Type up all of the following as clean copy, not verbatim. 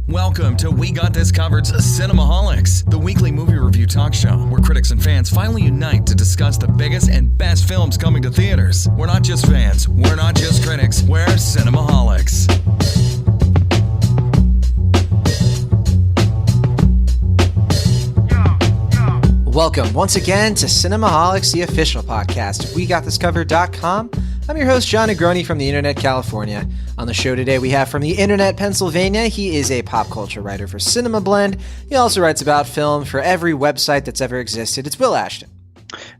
Welcome to We Got This Covered's Cinemaholics, the weekly movie review talk show where critics and fans finally unite to discuss the biggest and best films coming to theaters. We're not just fans, we're not just critics, we're Cinemaholics. Welcome once again to Cinemaholics, the official podcast of WeGotThisCovered.com. I'm your host, John Negroni from the Internet, California. On the show today, we have from the Internet, Pennsylvania. He is a pop culture writer for Cinema Blend. He also writes about film for every website that's ever existed. It's Will Ashton.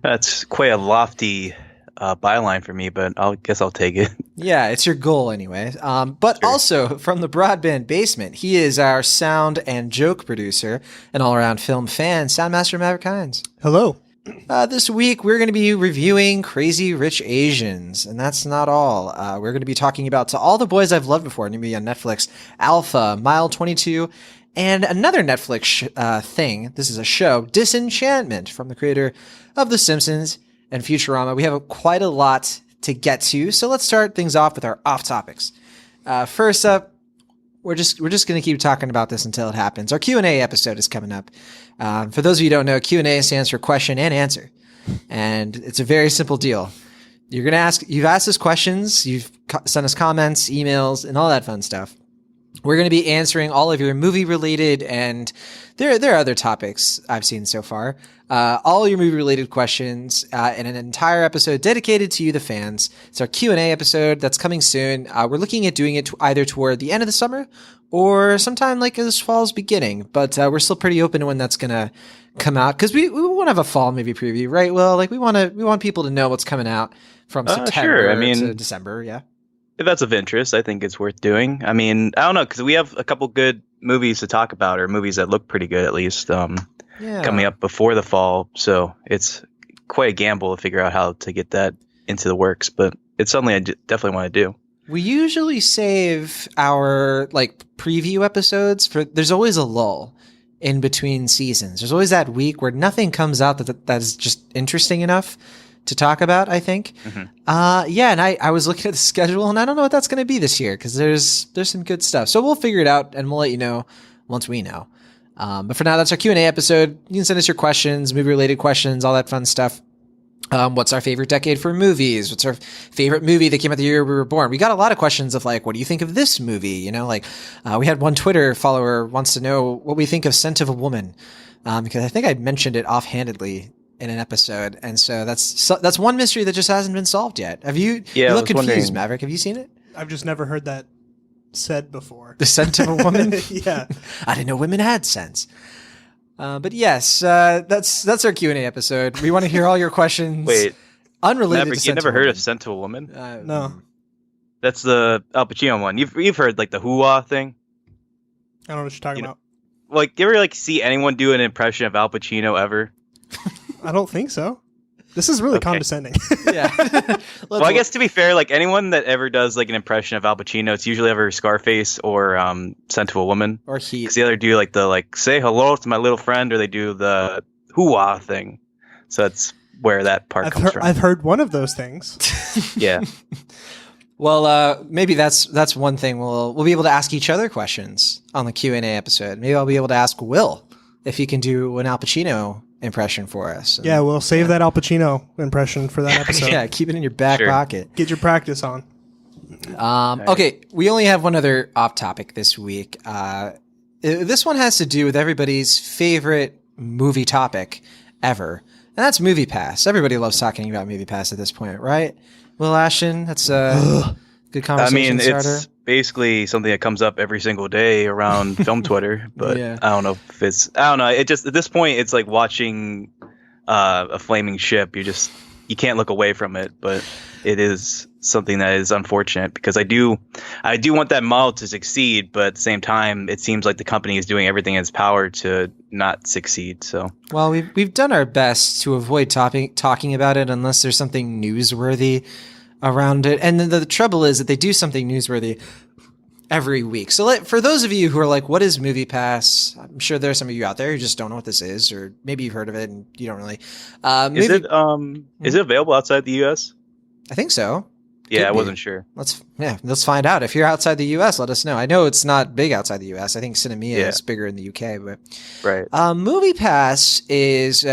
That's quite a lofty byline for me, but I guess I'll take it. Yeah, it's your goal anyway. But sure. Also from the broadband basement, he is our sound and joke producer and all-around film fan, Soundmaster Maverick Hines. Hello. This week, we're going to be reviewing Crazy Rich Asians, and that's not all. We're going to be talking about To All the Boys I've Loved Before, going to be on Netflix, Alpha, Mile 22, and another Netflix thing. This is a show, Disenchantment, from the creator of The Simpsons and Futurama. We have quite a lot to get to, so let's start things off with our off topics. First up, we're just going to keep talking about this until it happens. Our Q&A episode is coming up. For those of you who don't know, Q&A stands for question and answer, and it's a very simple deal. You've asked us questions, you've sent us comments, emails, and all that fun stuff. We're going to be answering all of your movie-related, and there are other topics I've seen so far. All your movie-related questions in an entire episode dedicated to you, the fans. It's our Q&A episode that's coming soon. We're looking at doing it either toward the end of the summer or sometime like this fall's beginning. But we're still pretty open to when that's going to come out because we want to have a fall movie preview, right? Well, like we want people to know what's coming out from September to December. Yeah. If that's of interest, I think it's worth doing. I mean, I don't know, because we have a couple good movies to talk about, or movies that look pretty good at least, coming up before the fall. So it's quite a gamble to figure out how to get that into the works, but it's something I definitely want to do. We usually save our preview episodes there's always a lull in between seasons. There's always that week where nothing comes out that is just interesting enough to talk about, I think. Mm-hmm. And I was looking at the schedule, and I don't know what that's going to be this year because there's some good stuff. So we'll figure it out, and we'll let you know once we know. But for now, that's our Q&A episode. You can send us your questions, movie-related questions, all that fun stuff. What's our favorite decade for movies? What's our favorite movie that came out the year we were born? We got a lot of questions of what do you think of this movie? We had one Twitter follower wants to know what we think of Scent of a Woman, because I think I mentioned it offhandedly in an episode, and so that's one mystery that just hasn't been solved yet. Have you? Yeah, you look confused, Maverick. Have you seen it? I've just never heard that said before. The scent of a woman? Yeah, I didn't know women had scents. But yes, that's our Q&A episode. We want to hear all your questions. Wait, unrelated. Maverick, to you never heard of Scent of a Woman? No, that's the Al Pacino one. You've heard the hoo-ah thing. I don't know what you're talking about. You ever see anyone do an impression of Al Pacino ever? I don't think so. This is really condescending. Yeah. Well, I guess to be fair, anyone that ever does an impression of Al Pacino, it's usually ever Scarface or Scent of a Woman. Or Heat. Because they either do the say hello to my little friend, or they do the hoo-ah thing. So that's where that part comes from. I've heard one of those things. Yeah. Well, maybe that's one thing we'll be able to ask each other questions on the Q&A episode. Maybe I'll be able to ask Will if he can do an Al Pacino impression for us. Yeah, we'll save that Al Pacino impression for that episode. Yeah, keep it in your back pocket. Get your practice on. Okay, we only have one other off topic this week. This one has to do with everybody's favorite movie topic ever, and that's MoviePass. Everybody loves talking about MoviePass at this point, right? Will Ashton, that's a good conversation starter. It's basically something that comes up every single day around film Twitter, but yeah. I don't know. It just, at this point, it's like watching a flaming ship. You can't look away from it, but it is something that is unfortunate because I do want that model to succeed, but at the same time, it seems like the company is doing everything in its power to not succeed. So, well, we've done our best to avoid talking about it unless there's something newsworthy around it. And the trouble is that they do something newsworthy every week. So for those of you who are like, what is MoviePass? I'm sure there are some of you out there who just don't know what this is, or maybe you've heard of it and you don't really. Is it available outside the US? I think so. Yeah, I wasn't sure. Let's find out. If you're outside the U.S., let us know. I know it's not big outside the U.S. I think Cinemia is bigger in the U.K. But right. MoviePass is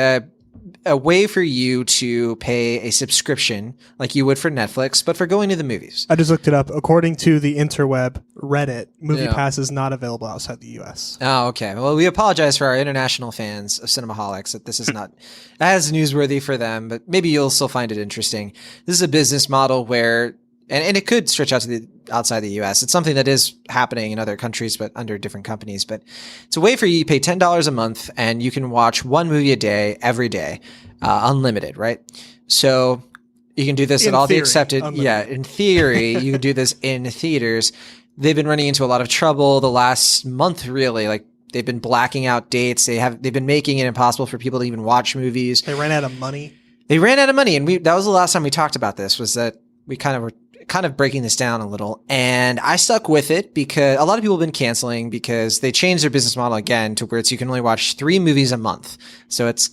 a way for you to pay a subscription like you would for Netflix, but for going to the movies. I just looked it up. According to the interweb Reddit, MoviePass is not available outside the U.S. Oh, okay. Well, we apologize for our international fans of Cinemaholics that this is not as newsworthy for them, but maybe you'll still find it interesting. This is a business model where, and it could stretch out to outside the U.S. It's something that is happening in other countries, but under different companies. But it's a way for you to pay $10 a month, and you can watch one movie a day, every day, unlimited, right? So you can do this at all the accepted. Unlimited. Yeah, in theory, you can do this in theaters. They've been running into a lot of trouble the last month, really. Like, they've been blacking out dates. They've been making it impossible for people to even watch movies. They ran out of money. And that was the last time we talked about this, was that we kind of breaking this down a little, and I stuck with it because a lot of people have been canceling because they changed their business model again to where you can only watch 3 movies a month. So it's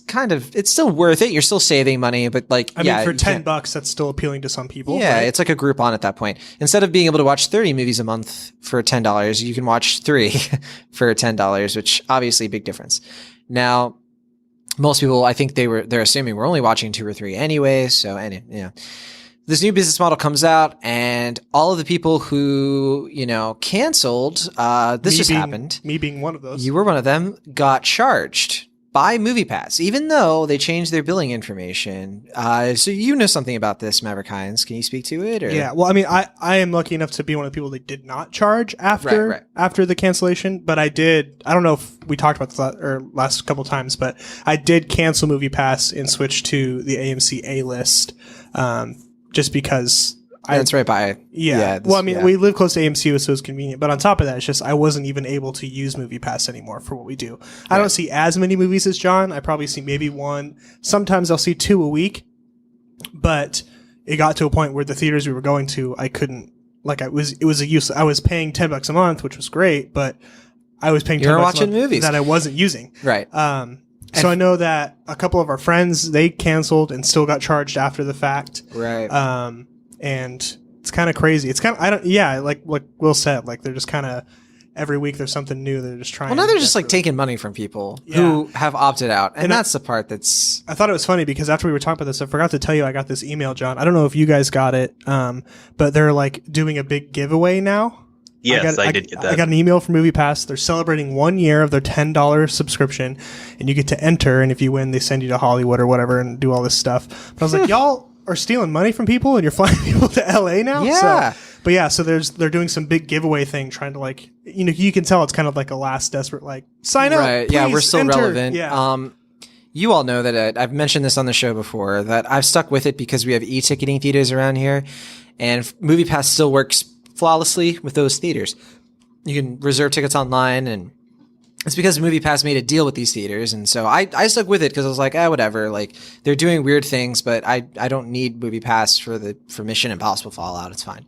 still worth it. You're still saving money, but for $10, that's still appealing to some people. Yeah, right? It's like a Groupon at that point. Instead of being able to watch 30 movies a month for $10, you can watch 3 for $10, which obviously a big difference. Now, most people, I think they're assuming we're only watching 2 or 3 anyway. So, this new business model comes out, and all of the people who, canceled, happened. Me being one of those. You were one of them, got charged by MoviePass, even though they changed their billing information. So you know something about this, Maverick Hines. Can you speak to it? Or? Yeah, well, I mean, I am lucky enough to be one of the people they did not charge after the cancellation, but I don't know if we talked about this last couple times, but I did cancel MoviePass and switch to the AMC A-list, just because that's right by we live close to AMC, so it's convenient. But on top of that, it's just I wasn't even able to use MoviePass anymore for what we do. I don't see as many movies as John. I probably see maybe 1. Sometimes I'll see 2 a week. But it got to a point where the theaters we were going to, I couldn't. Like, it was a use. I was paying $10 a month, which was great, but I was paying $10 a month movies that I wasn't using. Right. So I know that a couple of our friends, they canceled and still got charged after the fact. Right. And it's kind of crazy. It's kind of, like Will said, like they're just kind of, every week there's something new. They're just trying. Well, now they're just like taking money from people who have opted out. And that's the part that's. I thought it was funny because after we were talking about this, I forgot to tell you I got this email, John. I don't know if you guys got it, but they're like doing a big giveaway now. Yes, I did get that. I got an email from MoviePass. They're celebrating 1 year of their $10 subscription, and you get to enter. And if you win, they send you to Hollywood or whatever and do all this stuff. But I was like, y'all are stealing money from people, and you're flying people to LA now. Yeah. So they're doing some big giveaway thing, trying to you can tell it's kind of like a last desperate sign up. Right. Please, yeah, we're still enter. relevant. Yeah. You all know that I've mentioned this on the show before, that I've stuck with it because we have e-ticketing theaters around here, and MoviePass still works flawlessly with those theaters. You can reserve tickets online, and it's because MoviePass made a deal with these theaters. And so I stuck with it because I was like, whatever. Like, they're doing weird things, but I don't need MoviePass for Mission Impossible Fallout. It's fine.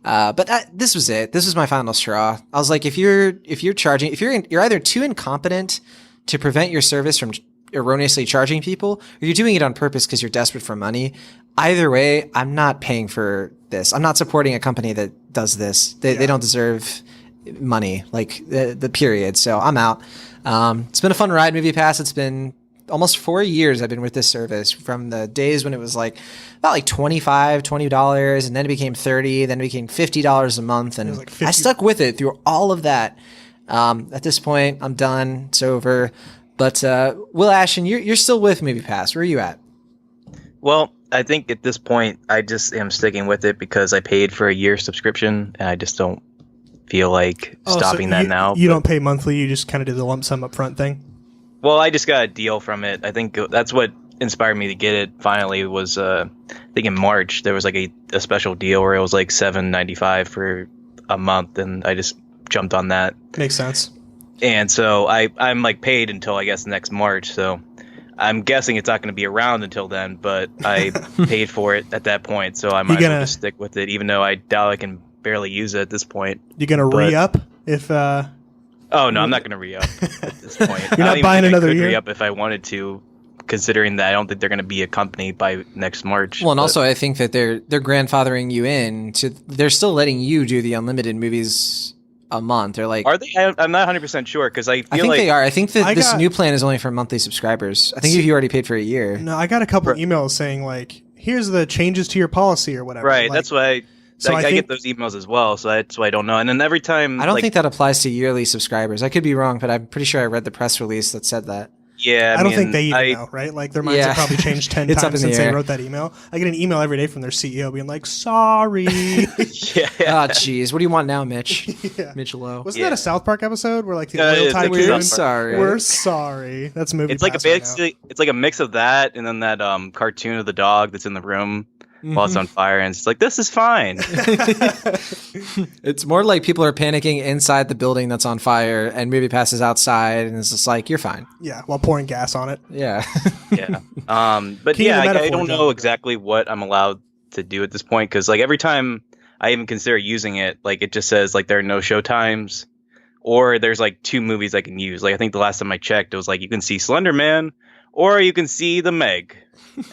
But this was it. This was my final straw. I was like, if you're either too incompetent to prevent your service from erroneously charging people, or you're doing it on purpose because you're desperate for money. Either way, I'm not paying for this. I'm not supporting a company that does this. They don't deserve money, the period. So I'm out. It's been a fun ride, MoviePass. It's been almost 4 years I've been with this service, from the days when it was about $20, and then it became $30, then it became $50 a month, and I stuck with it through all of that. At this point, I'm done. It's over. But Will Ashton, you're still with MoviePass. Where are you at? Well, I think at this point, I just am sticking with it because I paid for a year subscription, and I just don't feel like stopping that now. You don't pay monthly, you just kind of do the lump sum up front thing? Well, I just got a deal from it. I think that's what inspired me to get it finally was, I think in March, there was a special deal where it was $7.95 for a month, and I just jumped on that. Makes sense. And so I'm paid until I guess next March, so I'm guessing it's not going to be around until then, but I paid for it at that point, so I might as well just stick with it, even though I doubt I can barely use it at this point. You going to re-up if... Oh, no, I'm not going to re-up at this point. You're not buying another year? Re-up if I wanted to, considering that I don't think they're going to be a company by next March. Well, and also I think that they're grandfathering you in to. They're still letting you do the unlimited movies a month. They're like, are they? I'm not 100% sure because I think they are. I think that this new plan is only for monthly subscribers. I think if you already paid for a year. No, I got a couple emails saying like, here's the changes to your policy or whatever. Right. Like, that's why. So I get those emails as well, so that's why I don't know. And then every time, I don't think that applies to yearly subscribers. I could be wrong, but I'm pretty sure I read the press release that said that. Yeah, I don't think they even know, right? Like their minds have probably changed 10 times since they wrote that email. I get an email every day from their CEO being like, "Sorry." Oh, jeez. What do you want now, Mitch? Mitch Lowe. Wasn't that a South Park episode where like the oil tycoon? We're sorry. We're sorry. That's movie. It's like it's like a mix of that and then that cartoon of the dog that's in the room while it's on fire, and it's like, this is fine. It's more like people are panicking inside the building that's on fire, and MoviePass is outside, and it's just like, you're fine. Yeah, while pouring gas on it. Yeah. Yeah. But yeah, I don't know exactly what I'm allowed to do at this point, because like every time I even consider using it, like it just says like there are no show times, or there's like 2 movies I can use. Like I think the last time I checked, it was like you can see Slender Man, or you can see The Meg.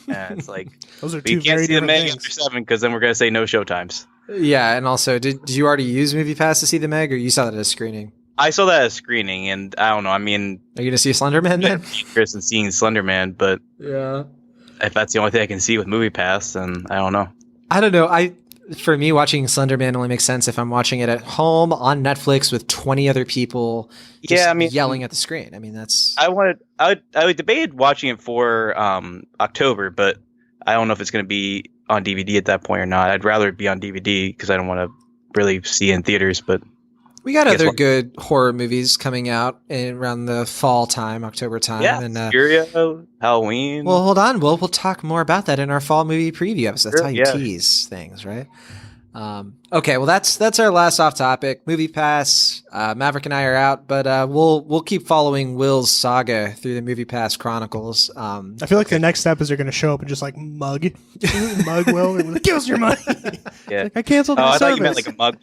And it's like, those are 2 you can't very see The Meg things. after 7 because then we're gonna say no show times. Yeah, and also, did you already use MoviePass to see The Meg, or you saw that at a screening? I saw that as screening, and I don't know. I mean, are you gonna see Slender Man then? Chris and seeing Slender Man, but yeah, if that's the only thing I can see with MoviePass, then I don't know. I don't know. For me, watching Slender Man only makes sense if I'm watching it at home on Netflix with 20 other people. Yelling at the screen. I mean, that's. I would debate watching it for October, but I don't know if it's going to be on DVD at that point or not. I'd rather it be on DVD because I don't want to really see it in theaters. But we got other good horror movies coming out around the fall time, October time. Yeah, and Furio, Halloween. Well, hold on. We'll talk more about that in our fall movie preview episode. That's how you tease things, right? Okay, well that's our last off topic. MoviePass. Maverick and I are out, but we'll keep following Will's saga through the MoviePass chronicles. I feel like the next step is they're going to show up and just like mug Will and give us your money. Yeah, like, I canceled. I thought you meant like a mug,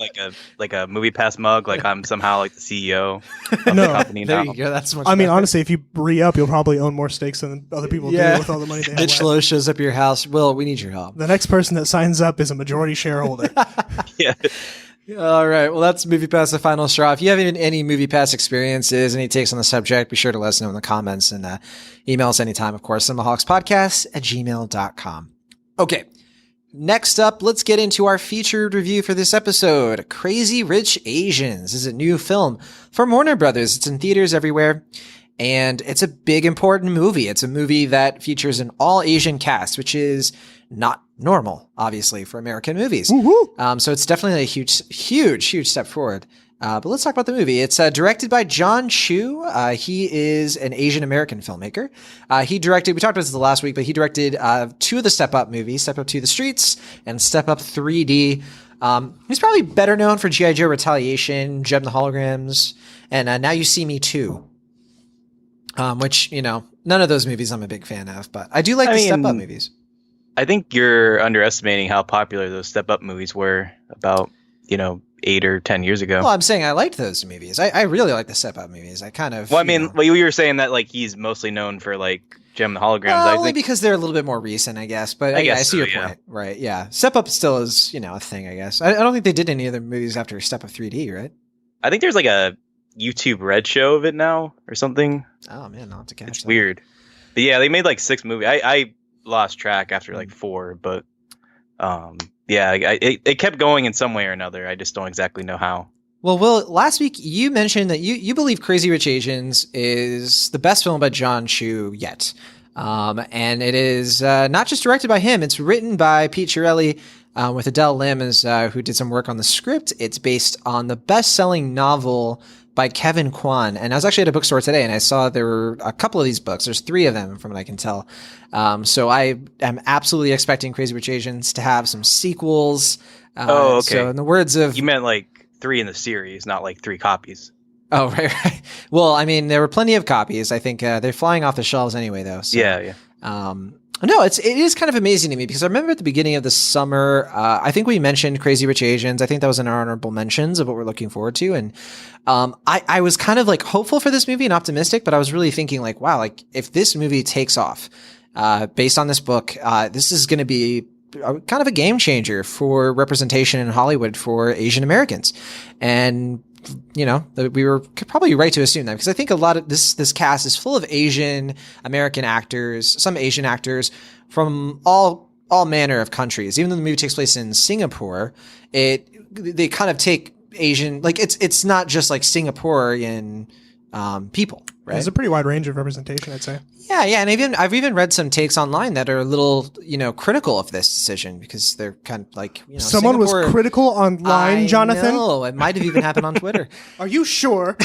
like a MoviePass mug, like I'm somehow like the CEO of the company now. There you go. That's much. I mean, honestly, if you re-up, you'll probably own more stakes than other people do with all the money they have. Mitch Lowe shows up at your house. Will, we need your help. The next person that signs up is a majority shareholder. Yeah. All right. Well, that's MoviePass, the final straw. If you have any MoviePass experiences, any takes on the subject, be sure to let us know in the comments and email us anytime, of course, cinemaholics@gmail.com. Okay. Next up, let's get into our featured review for this episode. Crazy Rich Asians is a new film from Warner Brothers. It's in theaters everywhere. And it's a big, important movie. It's a movie that features an all-Asian cast, which is not normal, obviously, for American movies. So it's definitely a huge step forward. But let's talk about the movie. It's directed by John Chu. He is an Asian-American filmmaker. He directed, we talked about this last week, but he directed 2 of the Step Up movies, Step Up to the Streets and Step Up 3D. He's probably better known for G.I. Joe Retaliation, Gem the Holograms, and Now You See Me Too. Which, none of those movies I'm a big fan of, but I do like the Step Up movies. I think you're underestimating how popular those Step Up movies were about, 8 or 10 years ago. Well, I'm saying I liked those movies. I really like the Step Up movies. I kind of. Well, I mean, you were saying that like he's mostly known for like Gem the Holograms. Only because they're a little bit more recent, I guess. But I see your point. Right? Yeah. Step Up still is, a thing, I guess. I don't think they did any other movies after Step Up 3D, right? I think there's like a YouTube Red show of it now or something. Oh man, I'll have to catch It's that. weird. But yeah, they made like 6 movies. I lost track after like 4, but it kept going in some way or another. I just don't exactly know how. Well, Will, last week you mentioned that you believe Crazy Rich Asians is the best film by John Chu yet. And it is not just directed by him. It's written by Pete Chiarelli with Adele Lim who did some work on the script. It's based on the best-selling novel by Kevin Kwan. And I was actually at a bookstore today and I saw there were a couple of these books. There's 3 of them from what I can tell. So I am absolutely expecting Crazy Rich Asians to have some sequels. Okay. So in the words of... You meant like 3 in the series, not like 3 copies. Oh, right. Well, I mean, there were plenty of copies. I think they're flying off the shelves anyway, though. So, yeah. No, it is kind of amazing to me because I remember at the beginning of the summer, I think we mentioned Crazy Rich Asians. I think that was in our honorable mentions of what we're looking forward to. And I was kind of like hopeful for this movie and optimistic, but I was really thinking like, wow, like if this movie takes off based on this book, this is going to be kind of a game changer for representation in Hollywood for Asian Americans. And you know, we were probably right to assume that because I think a lot of this cast is full of Asian American actors, some Asian actors from all manner of countries. Even though the movie takes place in Singapore, they kind of take Asian, like it's not just like Singaporean people, right? There's a pretty wide range of representation, I'd say. Yeah, and I've even read some takes online that are a little, critical of this decision because they're kind of like, someone was critical online, Jonathan. No, it might have even happened on Twitter. Are you sure?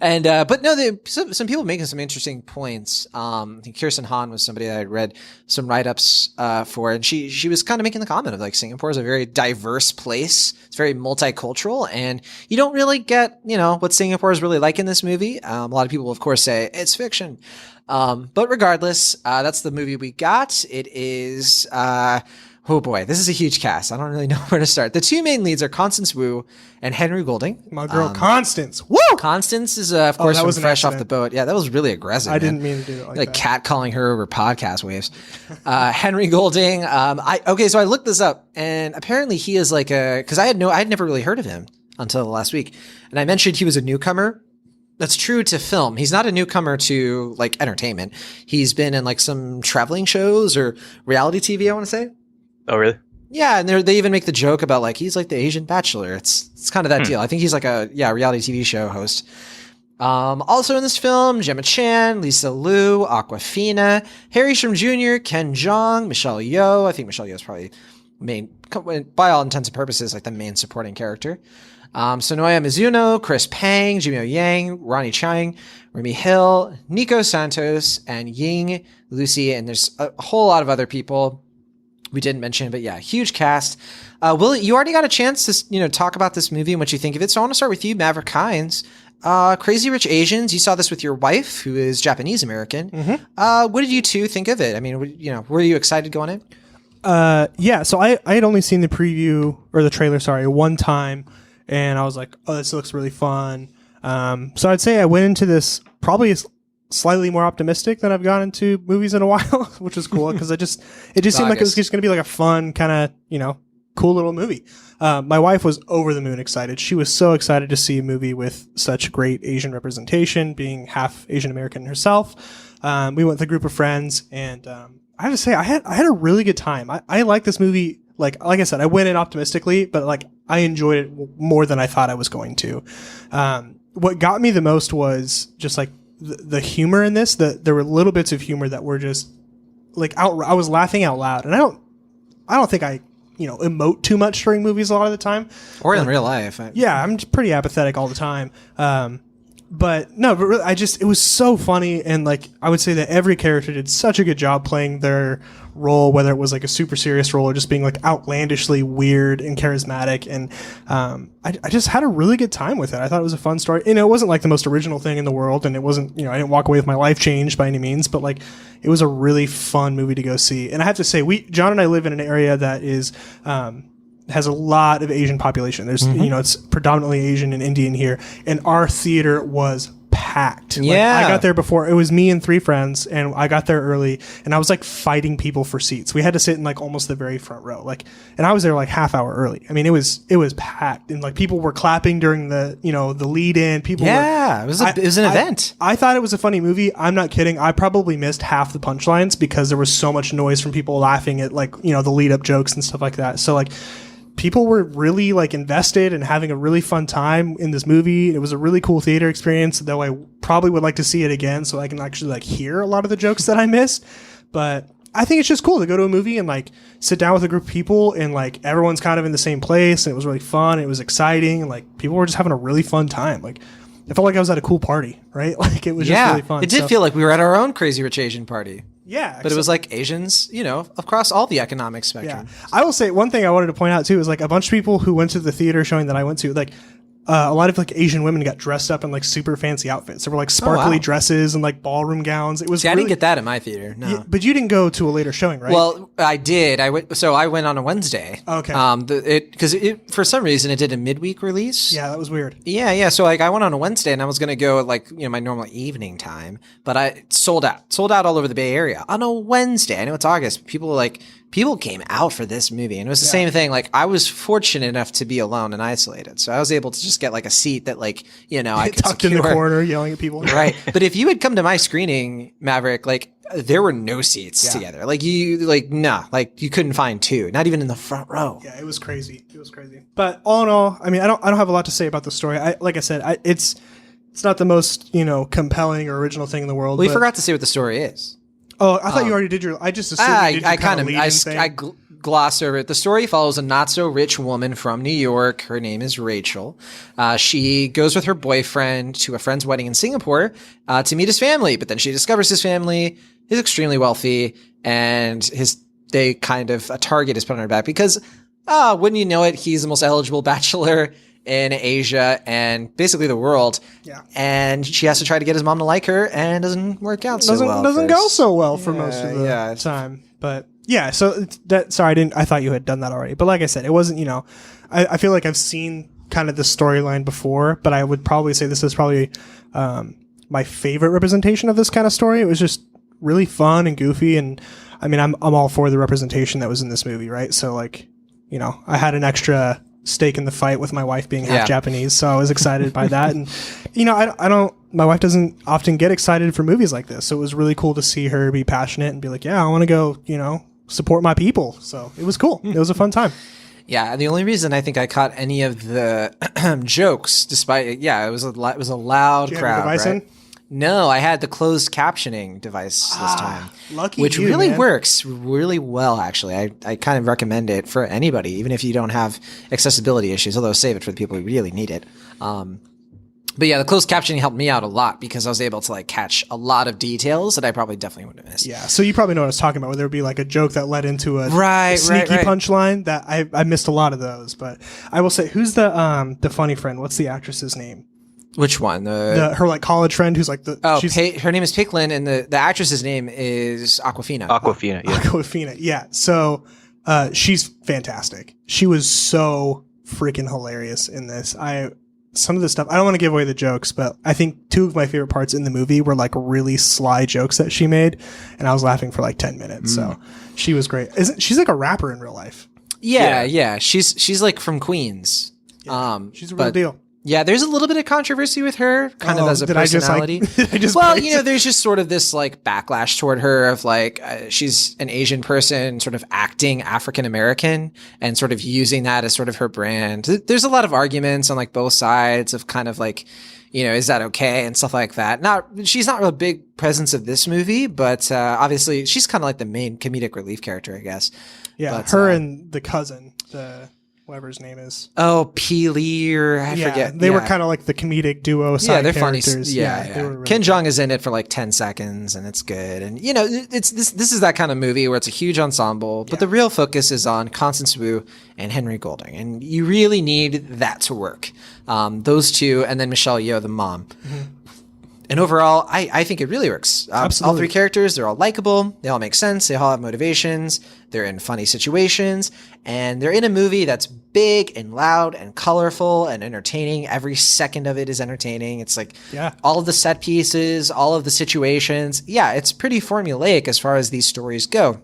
And but no, some people making some interesting points. I think Kirsten Hahn was somebody that I read some write-ups for, and she was kind of making the comment of like Singapore is a very diverse place. It's very multicultural, and you don't really get what Singapore is really like in this movie. A lot of people, of course, say it's fiction. But regardless, that's the movie we got. It is, oh boy, this is a huge cast. I don't really know where to start. The two main leads are Constance Wu and Henry Golding. My girl, Constance. Woo! Constance is, of course, from Fresh Off the Boat. Yeah, that was really aggressive. I didn't mean to do it like that. Cat calling her over podcast waves. Henry Golding. So I looked this up, and apparently he is like because I had never really heard of him until last week, and I mentioned he was a newcomer. That's true to film. He's not a newcomer to like entertainment. He's been in like some traveling shows or reality TV, I want to say. Oh, really? Yeah, and they even make the joke about like he's like the Asian Bachelor. It's kind of that deal. I think he's like a reality TV show host. Also in this film, Gemma Chan, Lisa Liu, Awkwafina, Harry Shum Jr., Ken Jeong, Michelle Yeoh. I think Michelle Yeoh is probably main, by all intents and purposes, like the main supporting character. Sonoya Mizuno, Chris Pang, Jimmy Yang, Ronnie Chang, Remy Hill, Nico Santos, and Ying Lucy, and there's a whole lot of other people we didn't mention, but yeah, huge cast. Will, you already got a chance to talk about this movie and what you think of it, so I want to start with you, Maverick Hines. Crazy Rich Asians, you saw this with your wife, who is Japanese American. Mm-hmm. What did you two think of it? I mean, were you excited going in? Yeah, so I had only seen the preview, or the trailer, sorry, one time. And I was like, oh, this looks really fun. So I'd say I went into this probably slightly more optimistic than I've gone into movies in a while, which was cool because it just seemed like it was just going to be like a fun kind of, cool little movie. My wife was over the moon excited. She was so excited to see a movie with such great Asian representation, being half Asian American herself. We went with a group of friends, and I have to say I had a really good time. I like this movie. Like I said, I went in optimistically, but like I enjoyed it more than I thought I was going to. What got me the most was just like the humor in this. There were little bits of humor that were just like I was laughing out loud, and I don't think I emote too much during movies a lot of the time, or in real life. Yeah, I'm just pretty apathetic all the time. But really, it was so funny, and like I would say that every character did such a good job playing their role, whether it was like a super serious role or just being like outlandishly weird and charismatic. And I just had a really good time with it. I thought it was a fun story. It wasn't like the most original thing in the world, and it wasn't, I didn't walk away with my life changed by any means, but like it was a really fun movie to go see. And I have to say, John and I live in an area that is has a lot of Asian population. There's, it's predominantly Asian and Indian here, and our theater was packed. Yeah. Like, I got there before. It was me and 3 friends, and I got there early, and I was like fighting people for seats. We had to sit in like almost the very front row. And I was there like half hour early. I mean, it was packed, and like people were clapping during the, the lead in. People it was an event. I thought it was a funny movie. I'm not kidding. I probably missed half the punchlines because there was so much noise from people laughing at like, the lead up jokes and stuff like that. So like, people were really like invested and having a really fun time in this movie. It was a really cool theater experience, though I probably would like to see it again so I can actually like hear a lot of the jokes that I missed. But I think it's just cool to go to a movie and like sit down with a group of people and like everyone's kind of in the same place, and it was really fun. It was exciting, and like people were just having a really fun time. Like it felt like I was at a cool party, right? Like it was just really fun. It did feel like we were at our own Crazy Rich Asian party. Yeah. But it was like Asians, across all the economic spectrum. Yeah. I will say one thing I wanted to point out too is like a bunch of people who went to the theater showing that I went to, like a lot of like Asian women got dressed up in like super fancy outfits. There were like sparkly dresses and like ballroom gowns. It was. See, I didn't get that in my theater. No, but you didn't go to a later showing, right? Well, I did. I went on a Wednesday. Okay. Because for some reason it did a midweek release. Yeah, that was weird. Yeah. So like I went on a Wednesday and I was gonna go at like my normal evening time, but I sold out all over the Bay Area on a Wednesday. I know it's August. People came out for this movie, and it was the same thing. Like I was fortunate enough to be alone and isolated, so I was able to just get like a seat that I could tucked in the corner, yelling at people. Right, but if you had come to my screening, Maverick, like there were no seats together. Like you couldn't find two, not even in the front row. Yeah, it was crazy. But all in all, I mean, I don't have a lot to say about the story. It's not the most compelling or original thing in the world. We forgot to say what the story is. Oh, I thought you already did your. I just assumed you did I gloss over it. The story follows a not so rich woman from New York. Her name is Rachel. She goes with her boyfriend to a friend's wedding in Singapore to meet his family, but then she discovers his family is extremely wealthy, and a target is put on her back because, wouldn't you know it, he's the most eligible bachelor in Asia and basically the world. Yeah. And she has to try to get his mom to like her, and it doesn't work out so well. Doesn't go so well for most of the time. But yeah, so I thought you had done that already. But like I said, it wasn't, I feel like I've seen kind of the storyline before, but I would probably say this is probably my favorite representation of this kind of story. It was just really fun and goofy, and I mean, I'm all for the representation that was in this movie, right? So like, I had an extra stake in the fight with my wife being half Japanese, so I was excited by that. And my wife doesn't often get excited for movies like this, so it was really cool to see her be passionate and be like, I want to go support my people. So it was cool. It was a fun time. Yeah, the only reason I think I caught any of the jokes, despite it was a loud Did you crowd, have a device right? in? No, I had the closed captioning device this time. Lucky which you, really man. works really well, actually. I kind of recommend it for anybody, even if you don't have accessibility issues, although save it for the people who really need it. But yeah, the closed captioning helped me out a lot because I was able to catch a lot of details that I probably definitely would have missed. Yeah, so you probably know what I was talking about, where there would be like a joke that led into a sneaky right. punchline. That I missed a lot of those. But I will say, who's the funny friend? What's the actress's name? Which one? Her like college friend who's like the her name is Picklin, and the actress's name is Aquafina. Aquafina, yeah. So she's fantastic. She was so freaking hilarious in this. Some of the stuff, I don't want to give away the jokes, but I think two of my favorite parts in the movie were like really sly jokes that she made, and I was laughing for like 10 minutes. So she was great. She's like a rapper in real life? Yeah. She's like from Queens. Yeah, she's a real deal. Yeah, there's a little bit of controversy with her, kind of as a personality. There's just sort of this like backlash toward her of like she's an Asian person, sort of acting African American, and sort of using that as sort of her brand. There's a lot of arguments on like both sides of kind of like, is that okay and stuff like that. She's not a big presence of this movie, but obviously she's kind of like the main comedic relief character, I guess. Yeah, but, her and the cousin, whatever his name is. Oh, Peely, or I forget. They were kind of like the comedic duo side they're characters. Funny. Yeah. Really Ken Jeong is in it for like 10 seconds, and it's good. And, it's this is that kind of movie where it's a huge ensemble, but the real focus is on Constance Wu and Henry Golding. And you really need that to work. Those two, and then Michelle Yeoh, the mom. Mm-hmm. And overall, I think it really works. All three characters, they're all likable. They all make sense. They all have motivations. They're in funny situations. And they're in a movie that's big and loud and colorful and entertaining. Every second of it is entertaining. It's like all of the set pieces, all of the situations. Yeah, it's pretty formulaic as far as these stories go.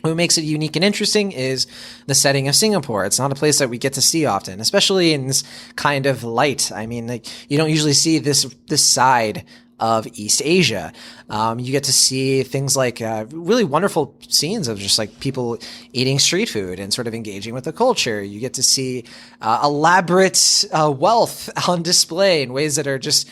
What makes it unique and interesting is the setting of Singapore. It's not a place that we get to see often, especially in this kind of light. I mean, like you don't usually see this side of East Asia. You get to see things like really wonderful scenes of just like people eating street food and sort of engaging with the culture. You get to see elaborate wealth on display in ways that are just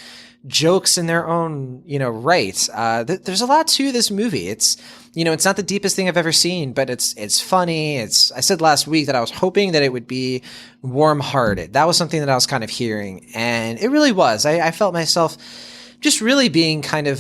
jokes in their own, right. There's a lot to this movie. It's not the deepest thing I've ever seen, but it's funny. I said last week that I was hoping that it would be warm-hearted. That was something that I was kind of hearing, and it really was. I felt myself just really being kind of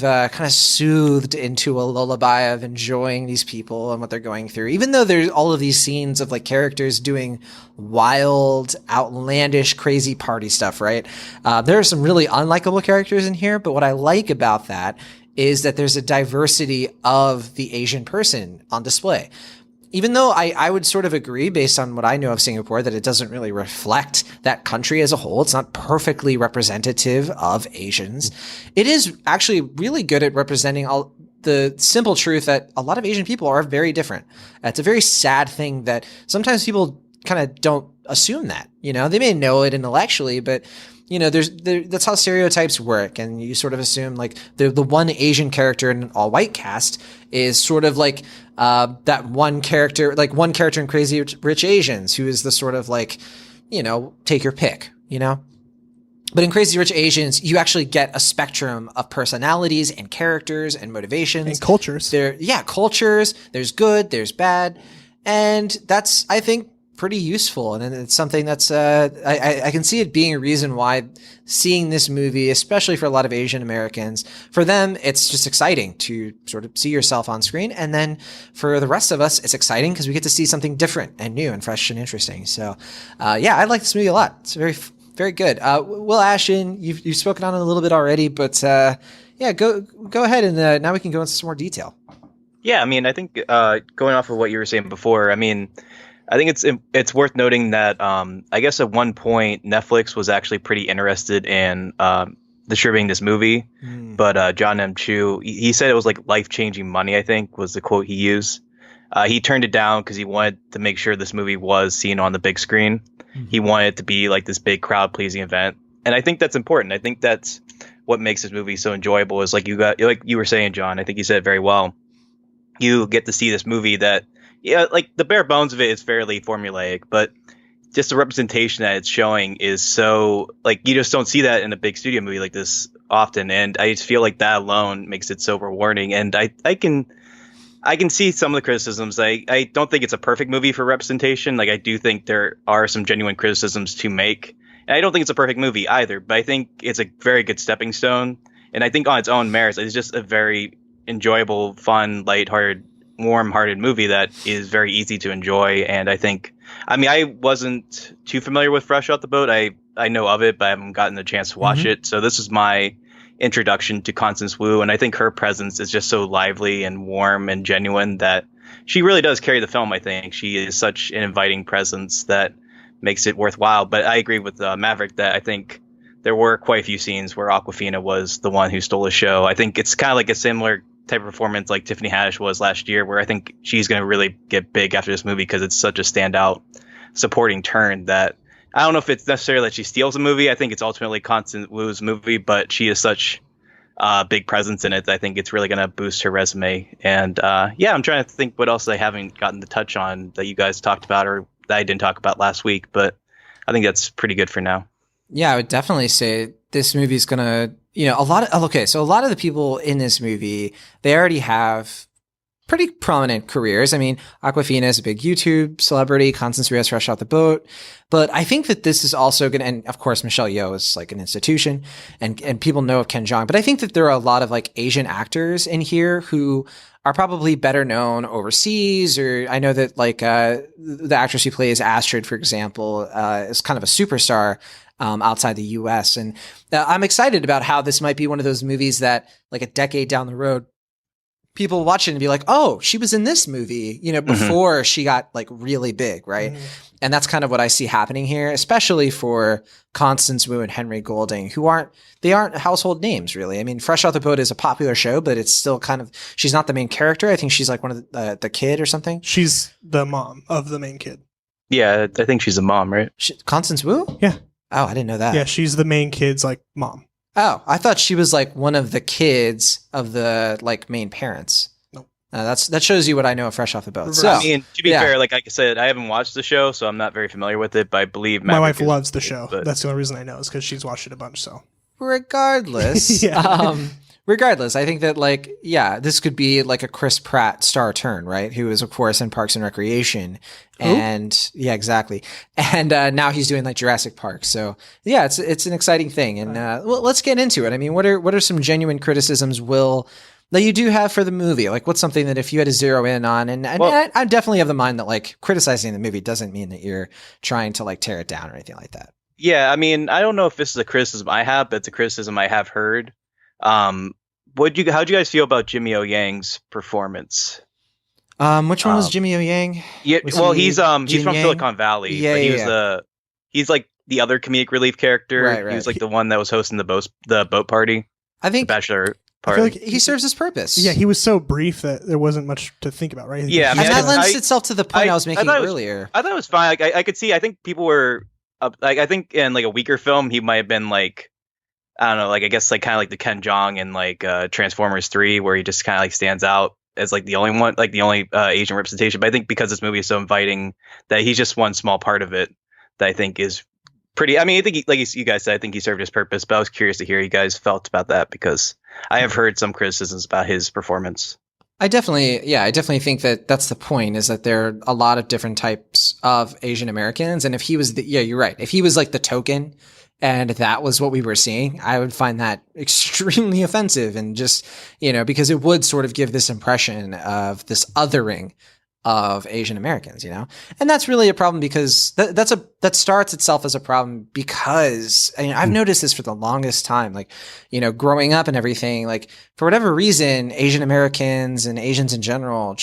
soothed into a lullaby of enjoying these people and what they're going through. Even though there's all of these scenes of like characters doing wild, outlandish, crazy party stuff, right? There are some really unlikable characters in here, but what I like about that is that there's a diversity of the Asian person on display. Even though I would sort of agree, based on what I know of Singapore, that it doesn't really reflect that country as a whole. It's not perfectly representative of Asians. It is actually really good at representing all the simple truth that a lot of Asian people are very different. It's a very sad thing that sometimes people kind of don't assume that. They may know it intellectually, but that's how stereotypes work. And you sort of assume like the one Asian character in an all white cast is sort of like, that one character in Crazy Rich Asians, who is the sort of like, take your pick, But in Crazy Rich Asians, you actually get a spectrum of personalities and characters and motivations. And cultures. Cultures. There's good, there's bad. And that's, I think, pretty useful. And it's something that's, I can see it being a reason why seeing this movie, especially for a lot of Asian Americans, for them, it's just exciting to sort of see yourself on screen. And then for the rest of us, it's exciting because we get to see something different and new and fresh and interesting. So, I like this movie a lot. It's very, very good. Will Ashton, you've spoken on it a little bit already, but, go ahead and, now we can go into some more detail. Yeah. I mean, I think, going off of what you were saying before, I think it's worth noting that I guess at one point Netflix was actually pretty interested in distributing this movie, but John M. Chu, he said it was like life-changing money, I think was the quote he used. He turned it down because he wanted to make sure this movie was seen on the big screen. He wanted it to be like this big crowd-pleasing event, and I think that's important. I think that's what makes this movie so enjoyable. Is like you were saying, John. I think you said it very well. You get to see this movie that. Yeah, like the bare bones of it is fairly formulaic, but just the representation that it's showing is so like you just don't see that in a big studio movie like this often, and I just feel like that alone makes it so rewarding. And I can see some of the criticisms. I don't think it's a perfect movie for representation. Like I do think there are some genuine criticisms to make, and I don't think it's a perfect movie either. But I think it's a very good stepping stone, and I think on its own merits, it's just a very enjoyable, fun, lighthearted, warm-hearted movie that is very easy to enjoy. And I wasn't too familiar with Fresh Out the Boat. I know of it, but I haven't gotten the chance to watch it. So this is my introduction to Constance Wu, and I think her presence is just so lively and warm and genuine that she really does carry the film. I think she is such an inviting presence that makes it worthwhile. But I agree with Maverick that I think there were quite a few scenes where Awkwafina was the one who stole the show. I think it's kind of like a similar type of performance like Tiffany Haddish was last year, where I think she's going to really get big after this movie because it's such a standout supporting turn that I don't know if it's necessarily that she steals the movie. I think it's ultimately Constance Wu's movie, but she is such a big presence in it. I think it's really going to boost her resume. And I'm trying to think what else I haven't gotten to touch on that you guys talked about or that I didn't talk about last week, but I think that's pretty good for now. Yeah, I would definitely say this movie is going to, a lot of the people in this movie, they already have pretty prominent careers. I mean, Awkwafina is a big YouTube celebrity. Constance Wu has Fresh Out the Boat. But I think that this is also going to, and of course, Michelle Yeoh is like an institution and people know of Ken Jeong. But I think that there are a lot of like Asian actors in here who are probably better known overseas. Or I know that like the actress who plays Astrid, for example, is kind of a superstar outside the US. And I'm excited about how this might be one of those movies that like a decade down the road, people watch it and be like, oh, she was in this movie, before she got like really big. Right. And that's kind of what I see happening here, especially for Constance Wu and Henry Golding, who aren't household names really. I mean, Fresh Out the Boat is a popular show, but it's still kind of, she's not the main character. I think she's like one of the kid or something. She's the mom of the main kid. Yeah. I think she's the mom, right? Constance Wu? Yeah. Oh, I didn't know that. Yeah, she's the main kid's like mom. Oh, I thought she was like one of the kids of the like main parents. Nope. That shows you what I know of Fresh Off the Boat. So, I mean, to be fair, like I said, I haven't watched the show, so I'm not very familiar with it. But I believe my wife loves the show. But that's the only reason I know is because she's watched it a bunch. So regardless, regardless, I think that like, yeah, this could be like a Chris Pratt star turn, right? Who is of course in Parks and Recreation. And yeah, exactly. And now he's doing like Jurassic Park. So yeah, it's an exciting thing. And well, let's get into it. I mean, what are some genuine criticisms, Will, that you do have for the movie? Like, what's something that if you had to zero in on, and I definitely have the mind that like criticizing the movie doesn't mean that you're trying to like tear it down or anything like that. Yeah, I mean, I don't know if this is a criticism I have, but it's a criticism I have heard. How'd you guys feel about Jimmy O Yang's performance? Which one was Jimmy O Yang? Yeah, he's from Silicon Valley. Yeah, but he's like the other comedic relief character. Right. He was like the one that was hosting the boat party. I think the bachelor party. I feel like he serves his purpose. Yeah, he was so brief that there wasn't much to think about, right? Yeah, and that lends itself to the point I was making earlier. I thought it was fine. Like I could see. I think people were like, I think in like a weaker film, he might have been like, I don't know, like I guess like kind of like the Ken Jeong in like Transformers 3, where he just kind of like stands out as like the only one, like the only Asian representation. But I think because this movie is so inviting, that he's just one small part of it that I think is pretty. I mean, I think like you guys said, I think he served his purpose. But I was curious to hear you guys felt about that, because I have heard some criticisms about his performance. I definitely think that that's the point, is that there are a lot of different types of Asian Americans. And if he was you're right. If he was like the token and that was what we were seeing, I would find that extremely offensive, and just, because it would sort of give this impression of this othering of Asian Americans, and that's really a problem, because that starts itself as a problem, because I've noticed this for the longest time, like, growing up and everything, like for whatever reason, Asian Americans and Asians in general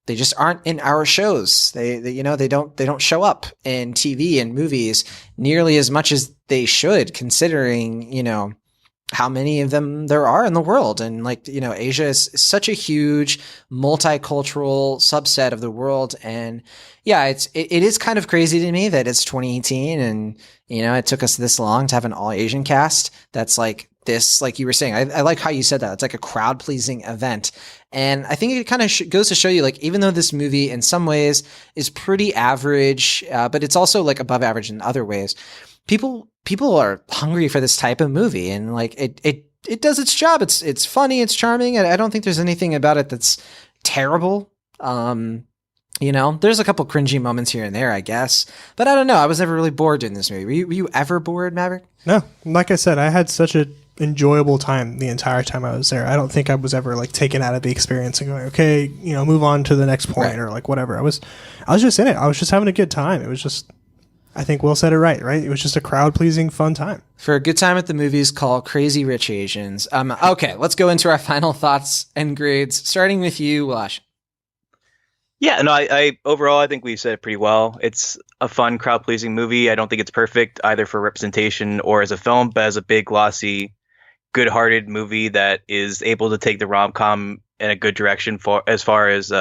they just aren't in our shows. They don't show up in TV and movies nearly as much as they should, considering, how many of them there are in the world. And like, Asia is such a huge multicultural subset of the world. And yeah, it is kind of crazy to me that it's 2018 and, it took us this long to have an all Asian cast. That's like this, like you were saying, I like how you said that. It's like a crowd pleasing event. And I think it kind of goes to show you, like, even though this movie in some ways is pretty average, but it's also like above average in other ways, people are hungry for this type of movie, and like it does its job. It's funny, it's charming, and I don't think there's anything about it that's terrible. There's a couple cringy moments here and there, I guess, but I don't know. I was never really bored in this movie. Were you ever bored, Maverick? No, like I said, I had such an enjoyable time the entire time I was there. I don't think I was ever like taken out of the experience and going, okay, move on to the next point, or like whatever. I was just in it. I was just having a good time. It was just, I think Will said it right? It was just a crowd-pleasing, fun time. For a good time at the movies, called Crazy Rich Asians. Okay, let's go into our final thoughts and grades, starting with you, Wash. Yeah, no, I overall, I think we said it pretty well. It's a fun, crowd-pleasing movie. I don't think it's perfect either for representation or as a film, but as a big, glossy, good-hearted movie that is able to take the rom-com in a good direction as far as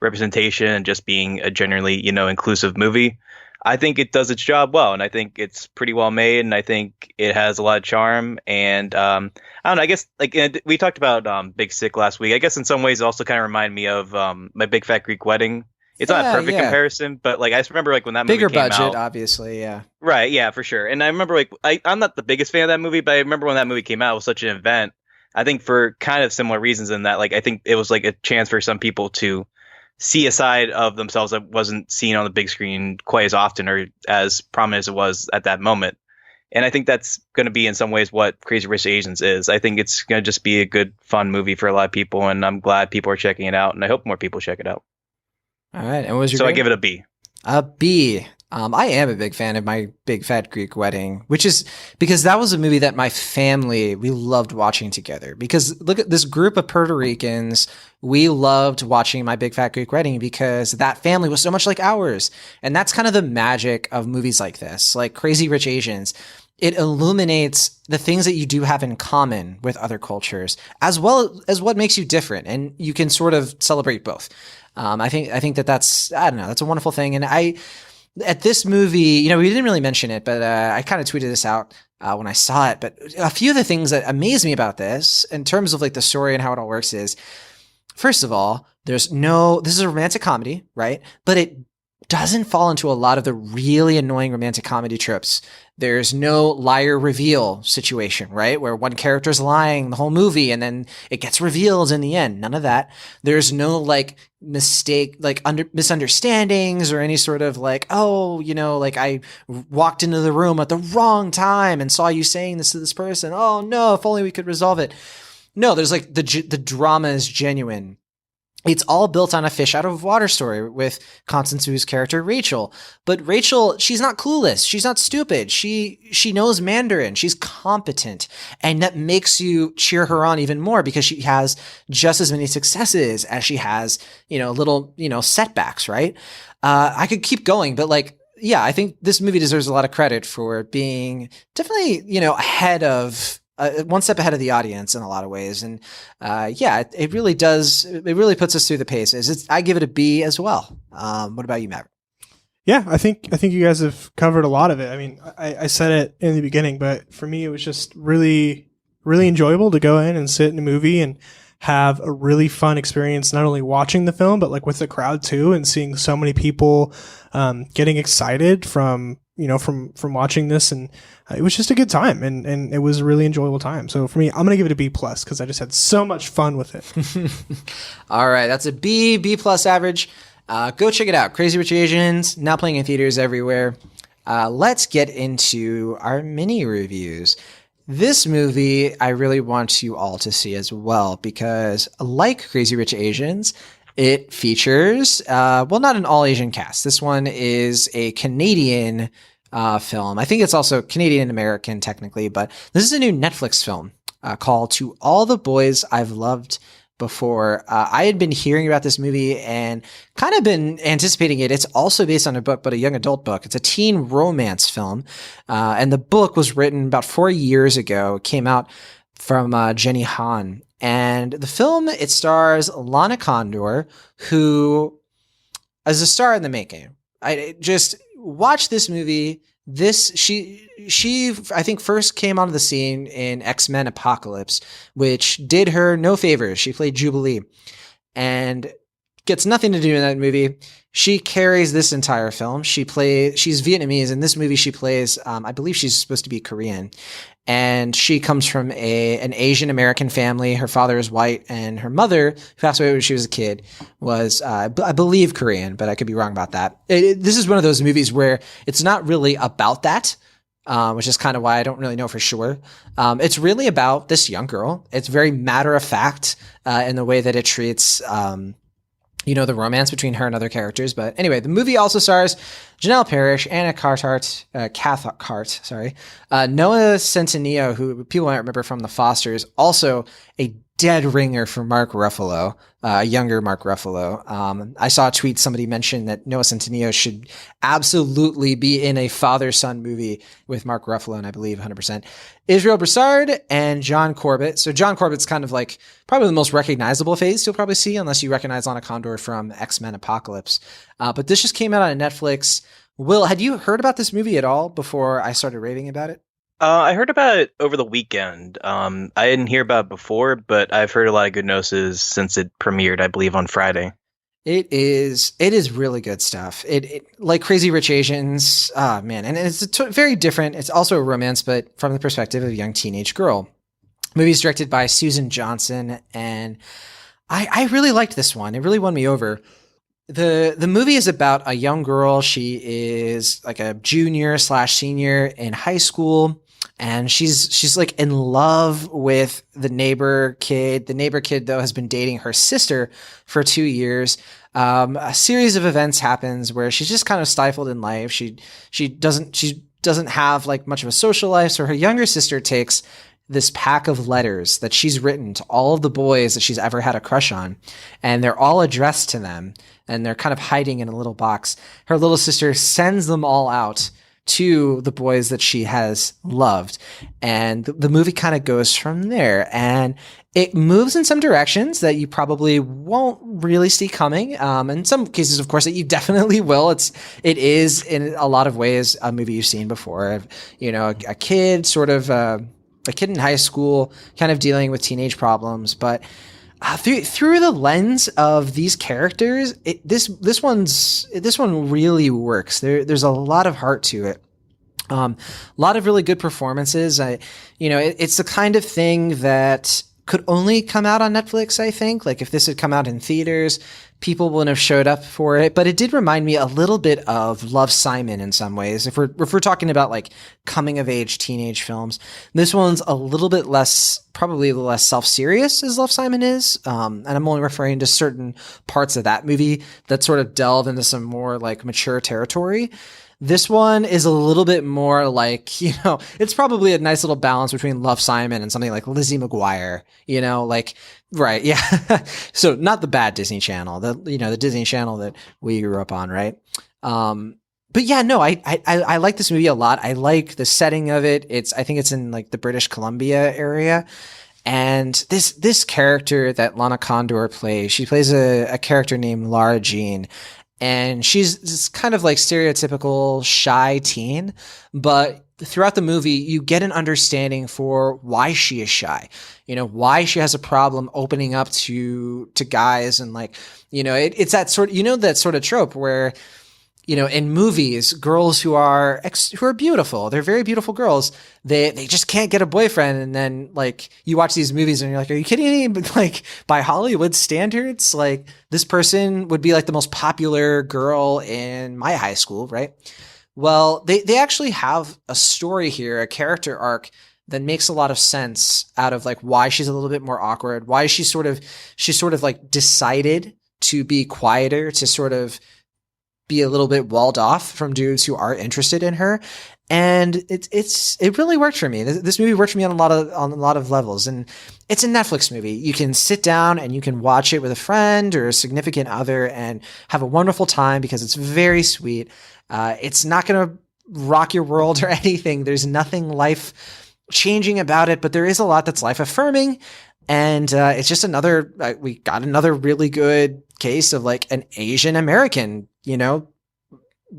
representation and just being a generally, inclusive movie. I think it does its job well, and I think it's pretty well made, and I think it has a lot of charm. And I don't know, I guess like we talked about Big Sick last week. I guess in some ways it also kind of reminded me of My Big Fat Greek Wedding. It's not a perfect comparison, but like I just remember like when that movie came out. Bigger budget, obviously, yeah. Right, yeah, for sure. And I remember like I'm not the biggest fan of that movie, but I remember when that movie came out, it was such an event. I think for kind of similar reasons in that, like I think it was like a chance for some people to see a side of themselves that wasn't seen on the big screen quite as often or as prominent as it was at that moment. And I think that's going to be in some ways what Crazy Rich Asians is. I think it's going to just be a good, fun movie for a lot of people, and I'm glad people are checking it out, and I hope more people check it out. All right. And what was your grade? I give it a B. A B. I am a big fan of My Big Fat Greek Wedding, which is because that was a movie that my family, we loved watching together. Because look at this group of Puerto Ricans, we loved watching My Big Fat Greek Wedding because that family was so much like ours. And that's kind of the magic of movies like this, like Crazy Rich Asians. It illuminates the things that you do have in common with other cultures, as well as what makes you different. And you can sort of celebrate both. I think that's a wonderful thing. And at this movie, we didn't really mention it, but I kind of tweeted this out when I saw it. But a few of the things that amaze me about this, in terms of like the story and how it all works, is, first of all, this is a romantic comedy, right? But it doesn't fall into a lot of the really annoying romantic comedy tropes. There's no liar reveal situation, right? Where one character's lying the whole movie and then it gets revealed in the end. None of that. There's no like mistake, like misunderstandings or any sort of like, oh, you know, like I walked into the room at the wrong time and saw you saying this to this person. Oh no, if only we could resolve it. No, there's like the drama is genuine. It's all built on a fish out of water story with Constance Wu's character, Rachel. But Rachel, she's not clueless. She's not stupid. She knows Mandarin. She's competent. And that makes you cheer her on even more because she has just as many successes as she has, you know, little, you know, setbacks, right? I could keep going, but like, yeah, I think this movie deserves a lot of credit for being definitely, you know, one step ahead of the audience in a lot of ways. And yeah, it really does. It really puts us through the paces. I give it a B as well. What about you, Maverick? Yeah, I think you guys have covered a lot of it. I mean, I said it in the beginning, but for me, it was just really, really enjoyable to go in and sit in a movie and have a really fun experience, not only watching the film, but like with the crowd too, and seeing so many people getting excited from watching this. And it was just a good time, and it was a really enjoyable time. So for me, I'm going to give it a B+ because I just had so much fun with it. All right. That's a B+ average. Go check it out. Crazy Rich Asians, now playing in theaters everywhere. Let's get into our mini reviews. This movie, I really want you all to see as well, because like Crazy Rich Asians, it features, well, not an all Asian cast. This one is a Canadian film. I think it's also Canadian American technically, but this is a new Netflix film called To All the Boys I've Loved Before. I had been hearing about this movie and kind of been anticipating it. It's also based on a book, but a young adult book. It's a teen romance film. And the book was written about 4 years ago. It came out from Jenny Han. And the film, it stars Lana Condor, who is a star in the making. I just watch this movie. She I think first came onto the scene in X-Men Apocalypse, which did her no favors. She played Jubilee and gets nothing to do in that movie. She carries this entire film. She's Vietnamese. In this movie, she plays, I believe she's supposed to be Korean. And she comes from an Asian American family. Her father is white, and her mother, who passed away when she was a kid, was, I believe, Korean, but I could be wrong about that. This is one of those movies where it's not really about that, which is kind of why I don't really know for sure. It's really about this young girl. It's very matter of fact in the way that it treats the romance between her and other characters. But anyway, the movie also stars Janelle Parrish, Anna Cathcart, Noah Centineo, who people might remember from The Fosters, also a dead ringer for Mark Ruffalo, younger Mark Ruffalo. I saw a tweet, somebody mentioned that Noah Centineo should absolutely be in a father-son movie with Mark Ruffalo, and I believe 100%. Israel Broussard and John Corbett. So John Corbett's kind of like probably the most recognizable face you'll probably see, unless you recognize Lana Condor from X-Men Apocalypse. But this just came out on Netflix. Will, had you heard about this movie at all before I started raving about it? I heard about it over the weekend. I didn't hear about it before, but I've heard a lot of good notices since it premiered, I believe, on Friday. It is really good stuff. It like Crazy Rich Asians, man, and it's very different. It's also a romance, but from the perspective of a young teenage girl. The movie is directed by Susan Johnson, and I really liked this one. It really won me over. The movie is about a young girl. She is like a junior/senior in high school. And she's like in love with the neighbor kid. The neighbor kid, though, has been dating her sister for 2 years. A series of events happens where she's just kind of stifled in life. She doesn't have like much of a social life. So her younger sister takes this pack of letters that she's written to all of the boys that she's ever had a crush on, and they're all addressed to them, and they're kind of hiding in a little box. Her little sister sends them all out to the boys that she has loved. And the movie kind of goes from there, and it moves in some directions that you probably won't really see coming. In some cases, of course, that you definitely will. It is in a lot of ways a movie you've seen before. A kid in high school kind of dealing with teenage problems, but Through the lens of these characters, this one really works. There's a lot of heart to it. A lot of really good performances. It's the kind of thing that could only come out on Netflix, I think. Like if this had come out in theaters, people wouldn't have showed up for it. But it did remind me a little bit of Love, Simon in some ways. If we're talking about like coming of age teenage films, this one's a little bit less, probably a little less self-serious as Love, Simon is. And I'm only referring to certain parts of that movie that sort of delve into some more like mature territory. This one is a little bit more like, it's probably a nice little balance between Love, Simon and something like Lizzie McGuire, right. Yeah. So not the bad Disney Channel, the Disney Channel that we grew up on. Right. But yeah, no, I like this movie a lot. I like the setting of it. I think it's in like the British Columbia area. And this character that Lana Condor plays, she plays a character named Lara Jean. And she's this kind of like stereotypical shy teen, but throughout the movie, you get an understanding for why she is shy, why she has a problem opening up to guys. And like, it's that sort of, that sort of trope where, in movies, girls who are beautiful, they're very beautiful girls. They just can't get a boyfriend. And then like you watch these movies and you're like, are you kidding me? But like by Hollywood standards, like this person would be like the most popular girl in my high school. Right. Well, they actually have a story here, a character arc that makes a lot of sense out of like why she's a little bit more awkward, why she's sort of like decided to be quieter, to sort of be a little bit walled off from dudes who are interested in her. And it really worked for me. This movie worked for me on a lot of levels. And it's a Netflix movie. You can sit down and you can watch it with a friend or a significant other and have a wonderful time because it's very sweet. It's not going to rock your world or anything. There's nothing life changing about it, but there is a lot that's life affirming. And it's just we got another really good case of like an Asian American,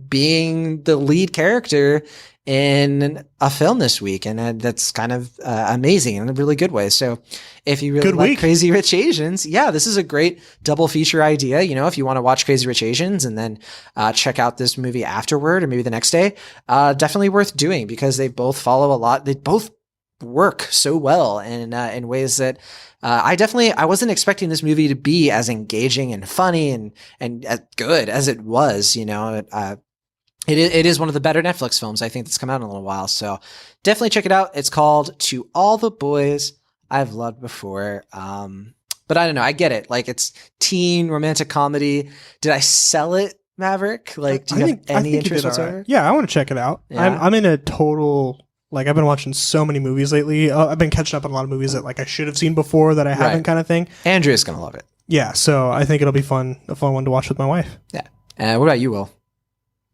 being the lead character in a film this week. And that's kind of amazing in a really good way. So if you really like Crazy Rich Asians, yeah, this is a great double feature idea. If you want to watch Crazy Rich Asians and then check out this movie afterward or maybe the next day, definitely worth doing because they both follow a lot. They both work so well in ways that I wasn't expecting this movie to be as engaging and funny and as good as it was. It is one of the better Netflix films I think that's come out in a little while. So definitely check it out. It's called To All the Boys I've Loved Before. But I don't know. I get it. Like it's teen romantic comedy. Did I sell it, Maverick? Like, do you have any interest whatsoever? Right. Yeah, I want to check it out. Yeah. I'm in a total. Like, I've been watching so many movies lately. I've been catching up on a lot of movies that, like, I should have seen before that I haven't kind of thing. Andrea's going to love it. Yeah, so I think it'll be a fun one to watch with my wife. Yeah. What about you, Will?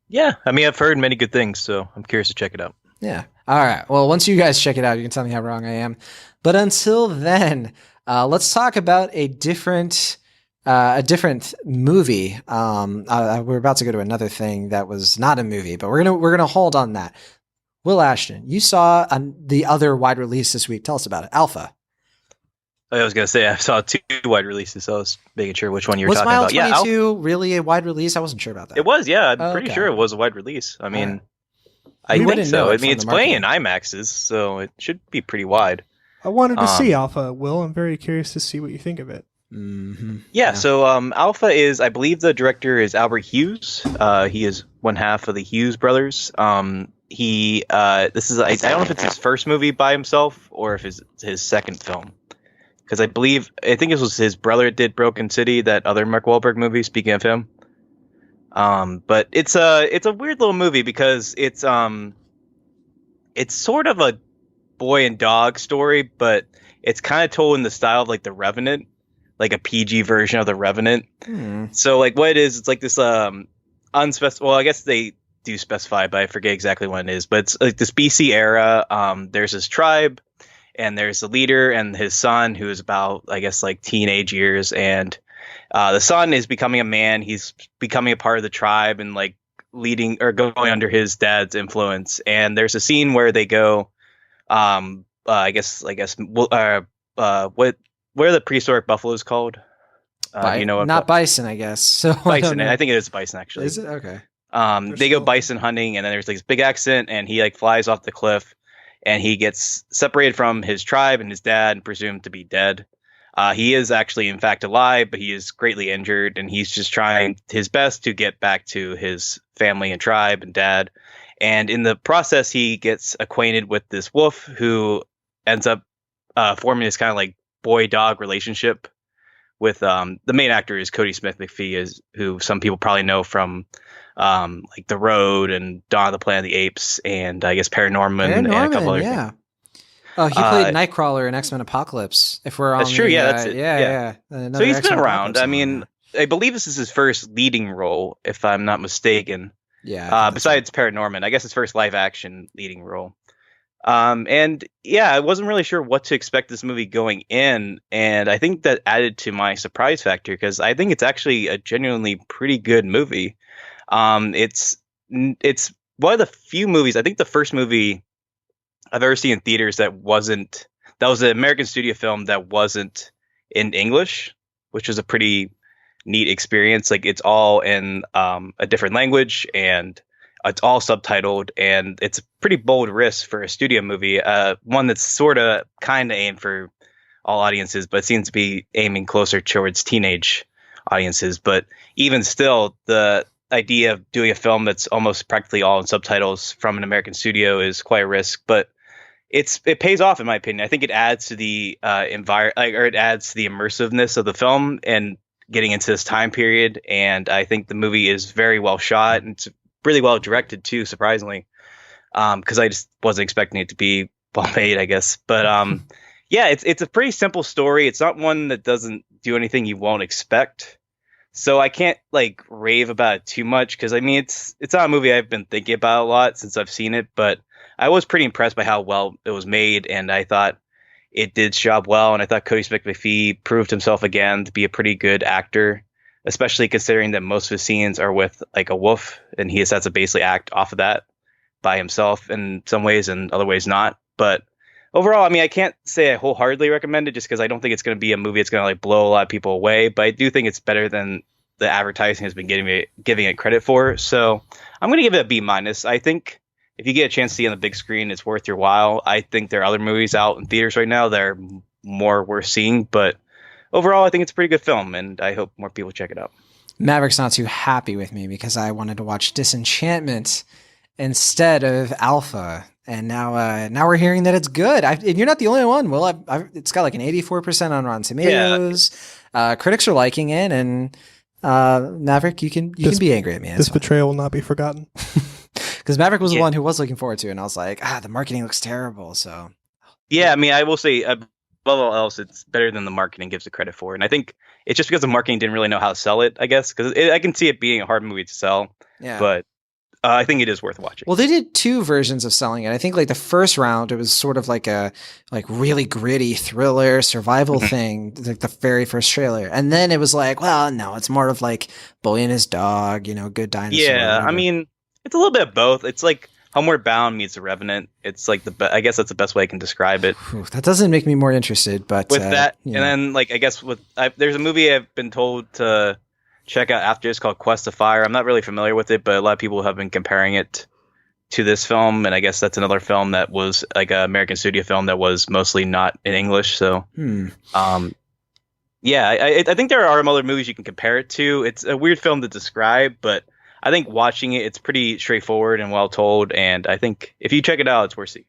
Yeah, I mean, I've heard many good things, so I'm curious to check it out. Yeah. All right. Well, once you guys check it out, you can tell me how wrong I am. But until then, let's talk about a different movie. We're about to go to another thing that was not a movie, but we're gonna hold on that. Will Ashton, you saw the other wide release this week. Tell us about it. Alpha. I was going to say, I saw 2 wide releases, so I was making sure which one you were talking about. Was Mile 22 really a wide release? I wasn't sure about that. It was, yeah. I'm pretty sure it was a wide release. I mean, I think so. I mean, it's playing in IMAXs, so it should be pretty wide. I wanted to see Alpha, Will. I'm very curious to see what you think of it. Mm-hmm. Yeah, so Alpha is, I believe the director is Albert Hughes. He is one half of the Hughes brothers. This is, I don't know if it's his first movie by himself or if it's his second film. Because I think it was his brother did Broken City, that other Mark Wahlberg movie, speaking of him. But it's a weird little movie because it's sort of a boy and dog story, but it's kind of told in the style of like The Revenant, like a PG version of The Revenant. So like what it is, it's like this unspecified, well, I guess they do specify, but I forget exactly what it is. But it's like this BC era. There's this tribe, and there's the leader and his son, who is about, I guess, like teenage years. And the son is becoming a man. He's becoming a part of the tribe and like leading or going under his dad's influence. And there's a scene where they go, what what are the prehistoric buffaloes called? You know what? Not bison, I guess. So bison. I think it is bison actually. Is it? Okay. They go bison hunting, and then there's like this big accident, and he like flies off the cliff, and he gets separated from his tribe and his dad, and presumed to be dead. He is actually, in fact, alive, but he is greatly injured, and he's just trying his best to get back to his family and tribe and dad. And in the process, he gets acquainted with this wolf who ends up forming this kind of like boy-dog relationship with the main actor is Cody Smith-McPhee, who some people probably know from like The Road and Dawn of the Planet of the Apes and I guess Paranorman and a couple other things. Oh, he played Nightcrawler in X-Men Apocalypse. If we're on that's true, yeah, that's it. Yeah. So he's been around. I mean, I believe this is his first leading role, if I'm not mistaken. Yeah. Besides Paranorman, I guess his first live action leading role. And yeah, I wasn't really sure what to expect this movie going in, and I think that added to my surprise factor because I think it's actually a genuinely pretty good movie. It's one of the few movies. I think the first movie I've ever seen in theaters that was an American studio film that wasn't in English, which was a pretty neat experience. Like it's all in a different language and it's all subtitled, and it's a pretty bold risk for a studio movie. One that's sort of kind of aimed for all audiences, but seems to be aiming closer towards teenage audiences. But even still, the idea of doing a film that's almost practically all in subtitles from an American studio is quite a risk, but it pays off in my opinion. I think it adds to the it adds to the immersiveness of the film and getting into this time period. And I think the movie is very well shot and it's really well directed too, surprisingly, because I just wasn't expecting it to be well made, I guess. But yeah, it's a pretty simple story. It's not one that doesn't do anything you won't expect. So I can't like rave about it too much because I mean it's not a movie I've been thinking about a lot since I've seen it, but I was pretty impressed by how well it was made, and I thought it did its job well, and I thought Cody Smith-McPhee proved himself again to be a pretty good actor, especially considering that most of his scenes are with like a wolf, and he just has to basically act off of that by himself in some ways and other ways not. But overall, I mean, I can't say I wholeheartedly recommend it just because I don't think it's going to be a movie that's going to like blow a lot of people away, but I do think it's better than the advertising has been giving it credit for. So I'm going to give it a B-. I think if you get a chance to see it on the big screen, it's worth your while. I think there are other movies out in theaters right now that are more worth seeing, but overall, I think it's a pretty good film, and I hope more people check it out. Maverick's not too happy with me because I wanted to watch Disenchantment instead of Alpha, and now we're hearing that it's good. And you're not the only one. Well, it's got like an 84% on Rotten Tomatoes. Yeah. Critics are liking it, and Maverick, you can be angry at me. This betrayal will not be forgotten. Because Maverick was the one who was looking forward to it, and I was like, the marketing looks terrible. So yeah, I mean, I will say above all else, it's better than the marketing gives it credit for. And I think it's just because the marketing didn't really know how to sell it, I guess, because I can see it being a hard movie to sell. Yeah. But I think it is worth watching. Well, they did two versions of selling it. I think like the first round, it was sort of like a really gritty thriller survival thing, like the very first trailer. And then it was like, well, no, it's more of like Boy and His Dog, good dinosaur. Yeah, I mean, it's a little bit of both. It's like Homeward Bound meets The Revenant. It's like I guess that's the best way I can describe it. That doesn't make me more interested, but with that, and then like I guess there's a movie I've been told to check out after this called Quest of Fire. I'm not really familiar with it, but a lot of people have been comparing it to this film, and I guess that's another film that was like an American studio film that was mostly not in English. So, yeah, I think there are other movies you can compare it to. It's a weird film to describe, but I think watching it, it's pretty straightforward and well told, and I think if you check it out, it's worth seeing.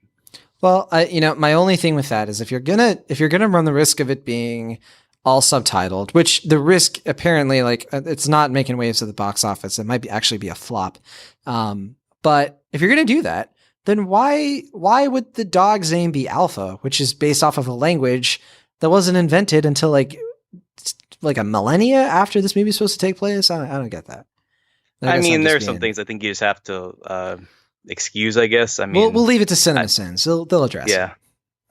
Well, my only thing with that is if you're gonna run the risk of it being all subtitled, which the risk apparently like it's not making waves at the box office, it might actually be a flop. But if you're gonna do that, then why would the dog's name be Alpha, which is based off of a language that wasn't invented until like a millennia after this movie is supposed to take place? I don't get that. I mean, there are some things I think you just have to excuse, I guess. I mean, we'll leave it to CinemaSins. They'll address it. Yeah.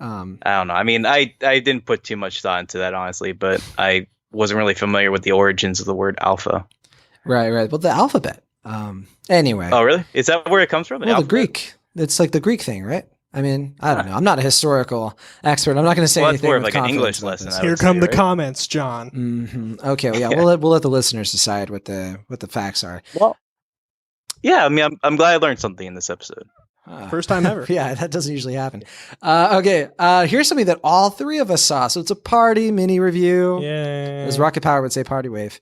I don't know. I mean, I didn't put too much thought into that, honestly, but I wasn't really familiar with the origins of the word alpha. Right. Well, the alphabet. Anyway. Oh, really? Is that where it comes from? The Greek. It's like the Greek thing, right? I mean, I don't know. I'm not a historical expert. I'm not going to say anything. That's more of with like an English confidence lesson. about I this. Here would come say, the right? comments, John. Okay, well, yeah, we'll let the listeners decide what the facts are. Well, yeah, I mean, I'm glad I learned something in this episode. First time ever. Yeah, that doesn't usually happen. Okay, here's something that all three of us saw. So it's a party mini review. Yeah. As Rocket Power would say, party wave.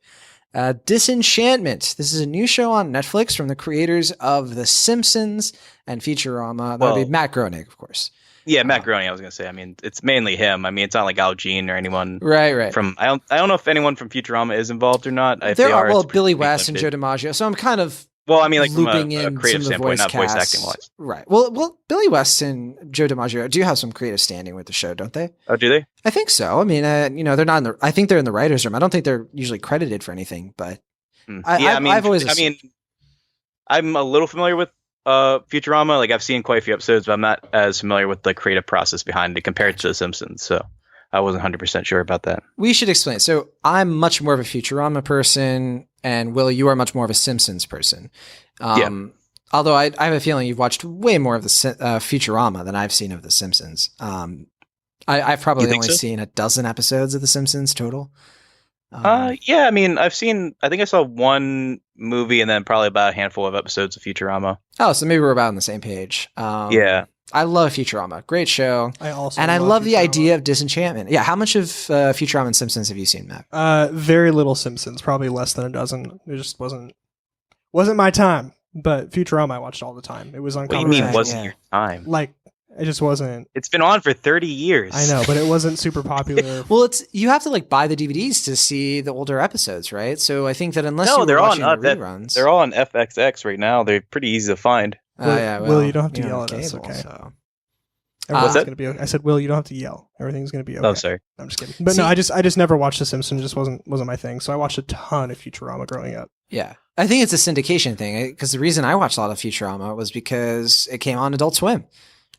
Disenchantment. This is a new show on Netflix from the creators of The Simpsons and Futurama. That would be Matt Groening, of course. Yeah, Matt Groening. I was gonna say. I mean, it's mainly him. I mean, it's not like Al Jean or anyone. Right. From I don't know if anyone from Futurama is involved or not. If There they are, it's Billy pretty West and Joe limited. DiMaggio. So I'm kind of Well, I mean, like from looping a in creative some of the standpoint, not voice casts. acting wise. Right. Well, Billy West and Joe DiMaggio do have some creative standing with the show, don't they? Oh, do they? I think so. I mean, they're not in the. I think they're in the writers' room. I don't think they're usually credited for anything, but I've always. I'm a little familiar with Futurama. Like I've seen quite a few episodes, but I'm not as familiar with the creative process behind it compared to The Simpsons. So I wasn't 100% sure about that. We should explain. So I'm much more of a Futurama person, and Will, you are much more of a Simpsons person. Although I have a feeling you've watched way more of the Futurama than I've seen of The Simpsons. I've probably only seen a dozen episodes of The Simpsons total. Yeah, I mean, I think I saw one movie and then probably about a handful of episodes of Futurama. Oh, so maybe we're about on the same page. Yeah. I love Futurama. Great show. I love the Futurama. idea of Disenchantment. Yeah, how much of Futurama and Simpsons have you seen, Matt? Very little Simpsons, probably less than a dozen. It just wasn't my time. But Futurama I watched all the time. It was on. What do you mean wasn't your time? Like it just wasn't. It's been on for 30 years. I know, but it wasn't super popular. Well, you have to like buy the DVDs to see the older episodes, right? So I think that unless No, you were they're watching on the reruns, they're all on FXX right now. They're pretty easy to find. Will, you don't have to yell at us, cable, okay? So. Everything's that? gonna be okay. I said, Will, you don't have to yell. Everything's gonna be okay. Oh, sorry. I'm just kidding. But no, I just never watched The Simpsons. It just wasn't my thing. So I watched a ton of Futurama growing up. Yeah. I think it's a syndication thing because the reason I watched a lot of Futurama was because it came on Adult Swim,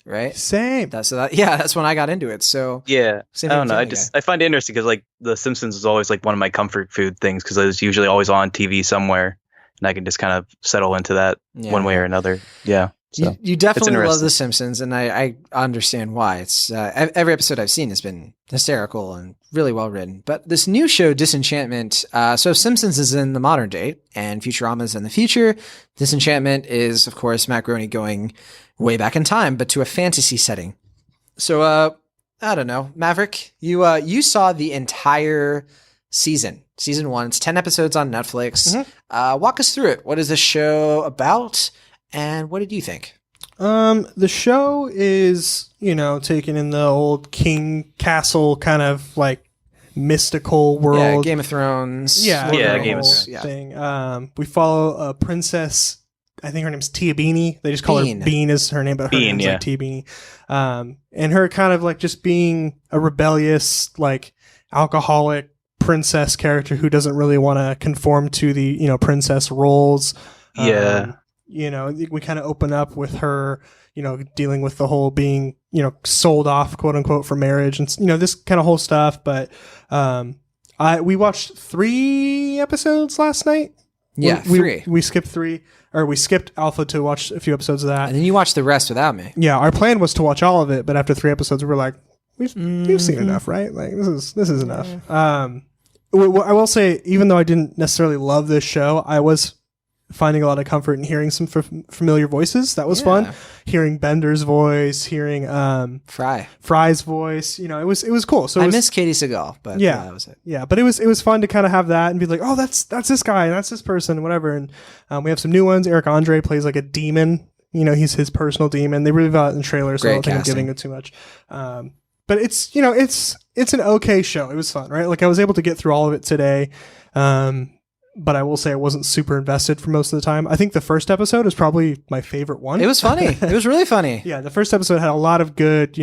right? Same. That's when I got into it. So yeah, I don't know. Family I find it interesting because like The Simpsons is always like one of my comfort food things because it's usually always on TV somewhere, and I can just kind of settle into that one way or another. Yeah. So, you definitely love The Simpsons, and I understand why. It's every episode I've seen has been hysterical and really well written. But this new show, Disenchantment, so Simpsons is in the modern day, and Futurama is in the future. Disenchantment is, of course, Matt Groening going way back in time, but to a fantasy setting. So, I don't know, Maverick, you saw the entire season 1. It's 10 episodes on Netflix. Mm-hmm. Walk us through it. What is the show about? And what did you think? The show is, taken in the old King Castle kind of like mystical world. Yeah, Game of Thrones. Yeah, Game of Thrones thing. We follow a princess. I think her name's Tia Beanie. They just call her Bean is her name, but her name's like Tia Beanie. And her kind of like just being a rebellious, like alcoholic princess character who doesn't really want to conform to the, princess roles. Yeah. We kind of open up with her, dealing with the whole being, sold off, quote unquote, for marriage and, this kind of whole stuff. But we watched 3 episodes last night. Yeah, 3. We skipped 3, or we skipped Alpha to watch a few episodes of that. And then you watched the rest without me. Yeah, our plan was to watch all of it, but after 3 episodes, we were like, we've seen enough, right? Like this is enough. I will say, even though I didn't necessarily love this show, I was finding a lot of comfort in hearing some familiar voices. That was fun. Hearing Bender's voice, hearing Fry's voice. It was cool. So I miss Katie Seagal, but that was it. Yeah, but it was fun to kind of have that and be like, oh, that's this guy and that's this person, whatever. And we have some new ones. Eric Andre plays like a demon. He's his personal demon. They really got it in the trailer, so I don't think I'm giving it too much. But it's it's an okay show. It was fun, right? Like I was able to get through all of it today. But I will say I wasn't super invested for most of the time. I think the first episode is probably my favorite one. It was funny. It was really funny. Yeah, the first episode had a lot of good,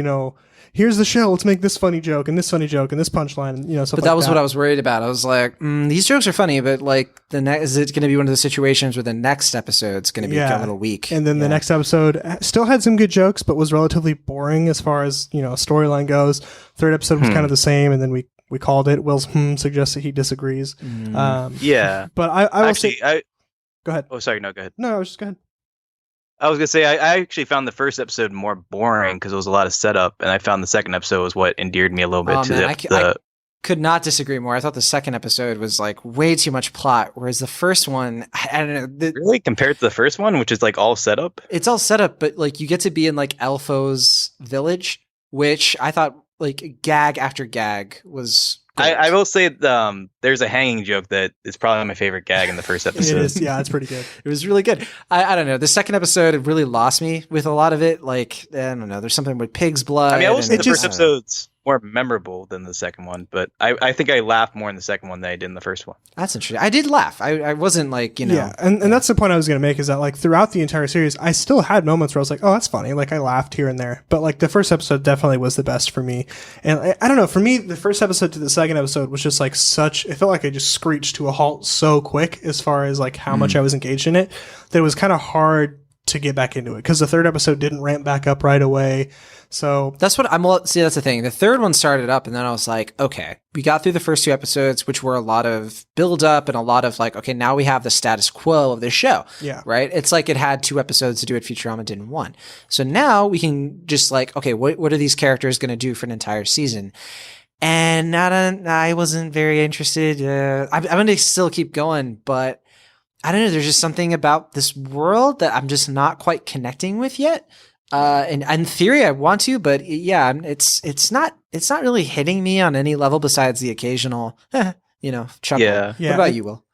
here's the show. Let's make this funny joke and this funny joke and this punchline, and stuff. But that was what I was worried about. I was like, these jokes are funny, but like is it going to be one of the situations where the next episode's going to be a little weak? And then the next episode still had some good jokes, but was relatively boring as far as storyline goes. Third episode was kind of the same, and then we called it. Will's suggests that he disagrees. Yeah. But I will actually, say... Go ahead. Oh, sorry. No, go ahead. No, I was just go ahead. I was gonna say I actually found the first episode more boring because it was a lot of setup, and I found the second episode was what endeared me a little bit Oh to man, I the. could not disagree more. I thought the second episode was like way too much plot, whereas the first one, I don't know. Really, compared to the first one, which is like all setup. It's all set up, but like you get to be in like Elfo's village, which I thought like gag after gag was. I will say there's a hanging joke that is probably my favorite gag in the first episode. It is, yeah, it's pretty good. It was really good. I don't know. The second episode it really lost me with a lot of it. Like I don't know. There's something with pig's blood. I mean, I will say the first I don't know. episode's more memorable than the second one, but I think I laughed more in the second one than I did in the first one. That's interesting. I did laugh. I wasn't like, you know. Yeah, and that's the point I was going to make is that like throughout the entire series, I still had moments where I was like, oh, that's funny. Like I laughed here and there. But like the first episode definitely was the best for me. And I don't know, for me, the first episode to the second episode was just like it felt like I just screeched to a halt so quick as far as like how much I was engaged in it, that it was kind of hard to get back into it because the third episode didn't ramp back up right away. So that's what see, that's the thing. The third one started up and then I was like, okay, we got through the first two episodes, which were a lot of build up and a lot of like, okay, now we have the status quo of the show. Yeah. Right. It's like it had 2 episodes to do it. Futurama didn't 1. So now we can just like, okay, what are these characters going to do for an entire season? And I wasn't very interested. I'm going to still keep going, but I don't know. There's just something about this world that I'm just not quite connecting with yet. And in theory, I want to, but yeah, it's not really hitting me on any level besides the occasional, chuckle. Yeah. What about you, Will?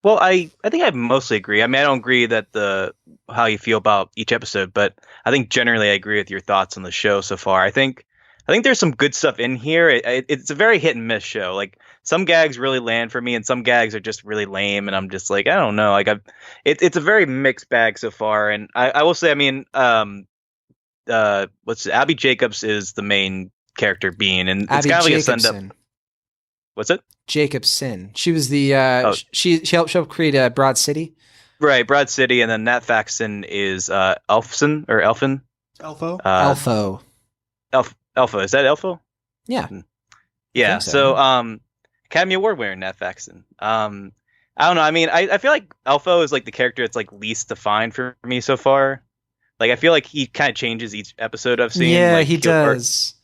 Well, I think I mostly agree. I mean, I don't agree that how you feel about each episode, but I think generally I agree with your thoughts on the show so far. I think there's some good stuff in here. It's a very hit and miss show. Like some gags really land for me, and some gags are just really lame, and I'm just like, I don't know. Like it's a very mixed bag so far. And I will say, I mean, Abby Jacobs is the main character being, and it's Abby kind of like a Jacobson. send up. What's it? Jacobson. She was the she helped create Broad City. Right, Broad City, and then Nat Faxon is Elfson or Elfin. Elfo. Elfo. Elfo, is that Elfo? Yeah. Yeah. So, Academy Award winner Nat Faxon. I don't know. I mean, I feel like Elfo is like the character that's like least defined for me so far. Like, I feel like he kind of changes each episode I've seen. Yeah, like, he does.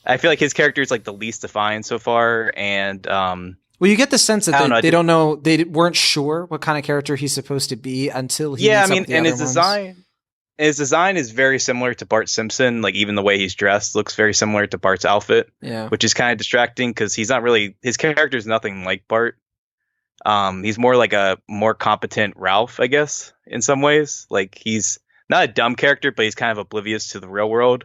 I feel like his character is like the least defined so far, and well, you get the sense that they don't know, they weren't sure what kind of character he's supposed to be until he. Yeah, I mean, and his design is very similar to Bart Simpson. Like even the way he's dressed looks very similar to Bart's outfit. Yeah, which is kind of distracting because he's not really, his character is nothing like Bart. He's more like a more competent Ralph, I guess, in some ways. Like he's not a dumb character, but he's kind of oblivious to the real world,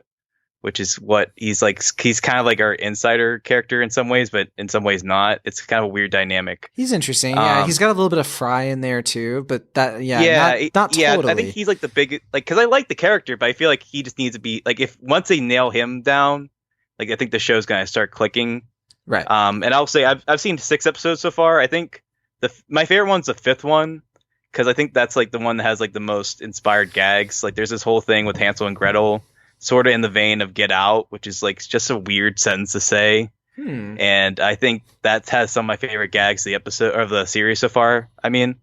which is what he's like. He's kind of like our insider character in some ways, but in some ways not. It's kind of a weird dynamic. He's interesting. Yeah, he's got a little bit of Fry in there too, but not totally. I think he's like the big, like, because I like the character, but I feel like he just needs to be like, if once they nail him down, like I think the show's gonna start clicking. Right. And I'll say I've seen 6 episodes so far. I think my favorite one's the 5th one, because I think that's like the one that has like the most inspired gags. Like there's this whole thing with Hansel and Gretel, sort of in the vein of Get Out, which is like just a weird sentence to say. And I think that has some of my favorite gags of the episode of the series so far. I mean,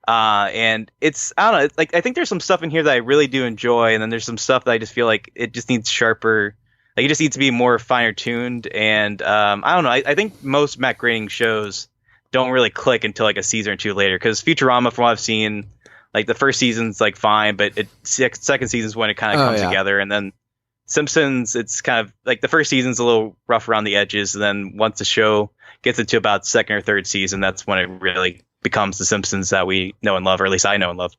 and it's, I don't know, like I think there's some stuff in here that I really do enjoy, and then there's some stuff that I just feel like it just needs sharper. Like it just needs to be more finer tuned. And I don't know. I think most Matt Groening shows don't really click until like a season or 2 later, because Futurama, from what I've seen, like the first season's like fine, but second season's when it kind of comes together. And then Simpsons, it's kind of like the first season's a little rough around the edges, and then once the show gets into about 2nd or 3rd season, that's when it really becomes the Simpsons that we know and love, or at least I know and love.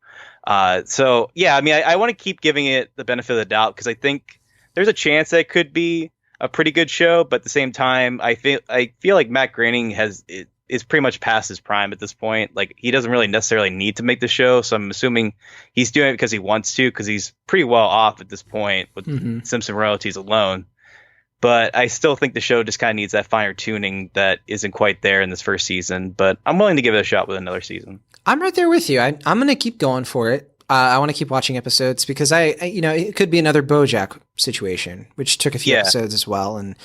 So yeah, I mean, I want to keep giving it the benefit of the doubt, because I think there's a chance that it could be a pretty good show, but at the same time, I feel like Matt Groening is pretty much past his prime at this point. Like he doesn't really necessarily need to make the show, so I'm assuming he's doing it because he wants to, because he's pretty well off at this point with Simpson royalties alone. But I still think the show just kind of needs that finer tuning that isn't quite there in this first season. But I'm willing to give it a shot with another season. I'm right there with you. I'm going to keep going for it. I want to keep watching episodes, because it could be another BoJack situation, which took a few episodes as well. And